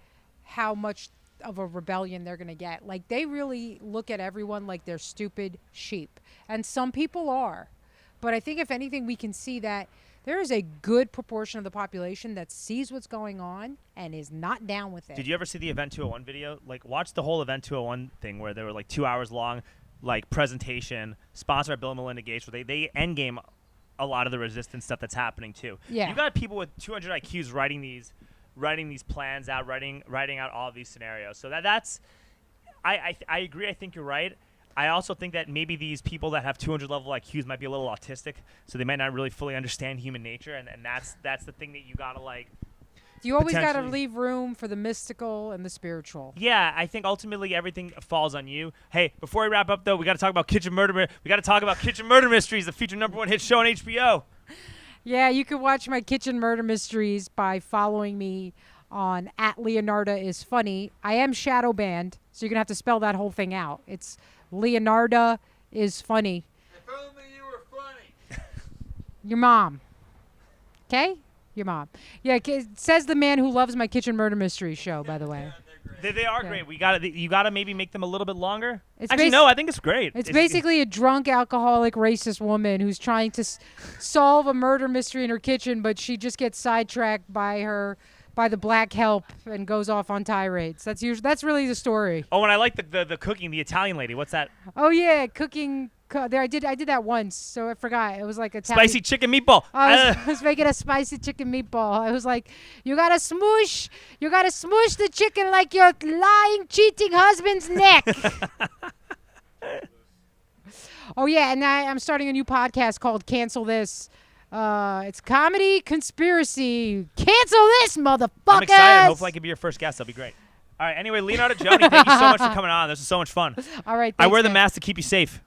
how much of a rebellion they're going to get. They really look at everyone like they're stupid sheep, and some people are. But I think if anything, we can see that there is a good proportion of the population that sees what's going on and is not down with it. Did you ever see the Event 201 video? Watch the whole Event 201 thing where they were 2 hours long, presentation sponsored by Bill and Melinda Gates, where they endgame a lot of the resistance stuff that's happening too. Yeah. You got people with 200 IQs writing these plans out, writing out all of these scenarios. So that's I agree. I think you're right. I also think that maybe these people that have 200 level IQs might be a little autistic, so they might not really fully understand human nature, and that's the thing that you gotta You always got to leave room for the mystical and the spiritual. Yeah, I think ultimately everything falls on you. Hey, before we wrap up though, we got to talk about Kitchen Murder. We got to talk about Kitchen Murder Mysteries, the feature #1 hit show on HBO. Yeah, you can watch my Kitchen Murder Mysteries by following me on @Leonarda is funny. I am shadow banned, so you're gonna have to spell that whole thing out. It's Leonarda is funny. If only you were funny. Your mom. Okay? Your mom. Yeah, it says the man who loves my Kitchen Murder Mystery show, by the way. They are great. You gotta maybe make them a little bit longer. It's Actually, no, I think it's great. It's basically a drunk, alcoholic, racist woman who's trying to solve a murder mystery in her kitchen, but she just gets sidetracked by the black help and goes off on tirades. That's really the story. Oh, and I like the cooking, the Italian lady. What's that? Oh yeah, cooking There, I did that once, so I forgot. It was like Italian. Spicy chicken meatball. I was making a spicy chicken meatball. I was like, you gotta smoosh the chicken like your lying, cheating husband's neck. Oh yeah, and I'm starting a new podcast called Cancel This. It's comedy conspiracy. Cancel this, motherfuckers! I'm excited. Hopefully I can be your first guest. That'll be great. All right. Anyway, Leonarda Jonie, thank you so much for coming on. This was so much fun. All right. I Thanks, wear the man. mask to keep you safe.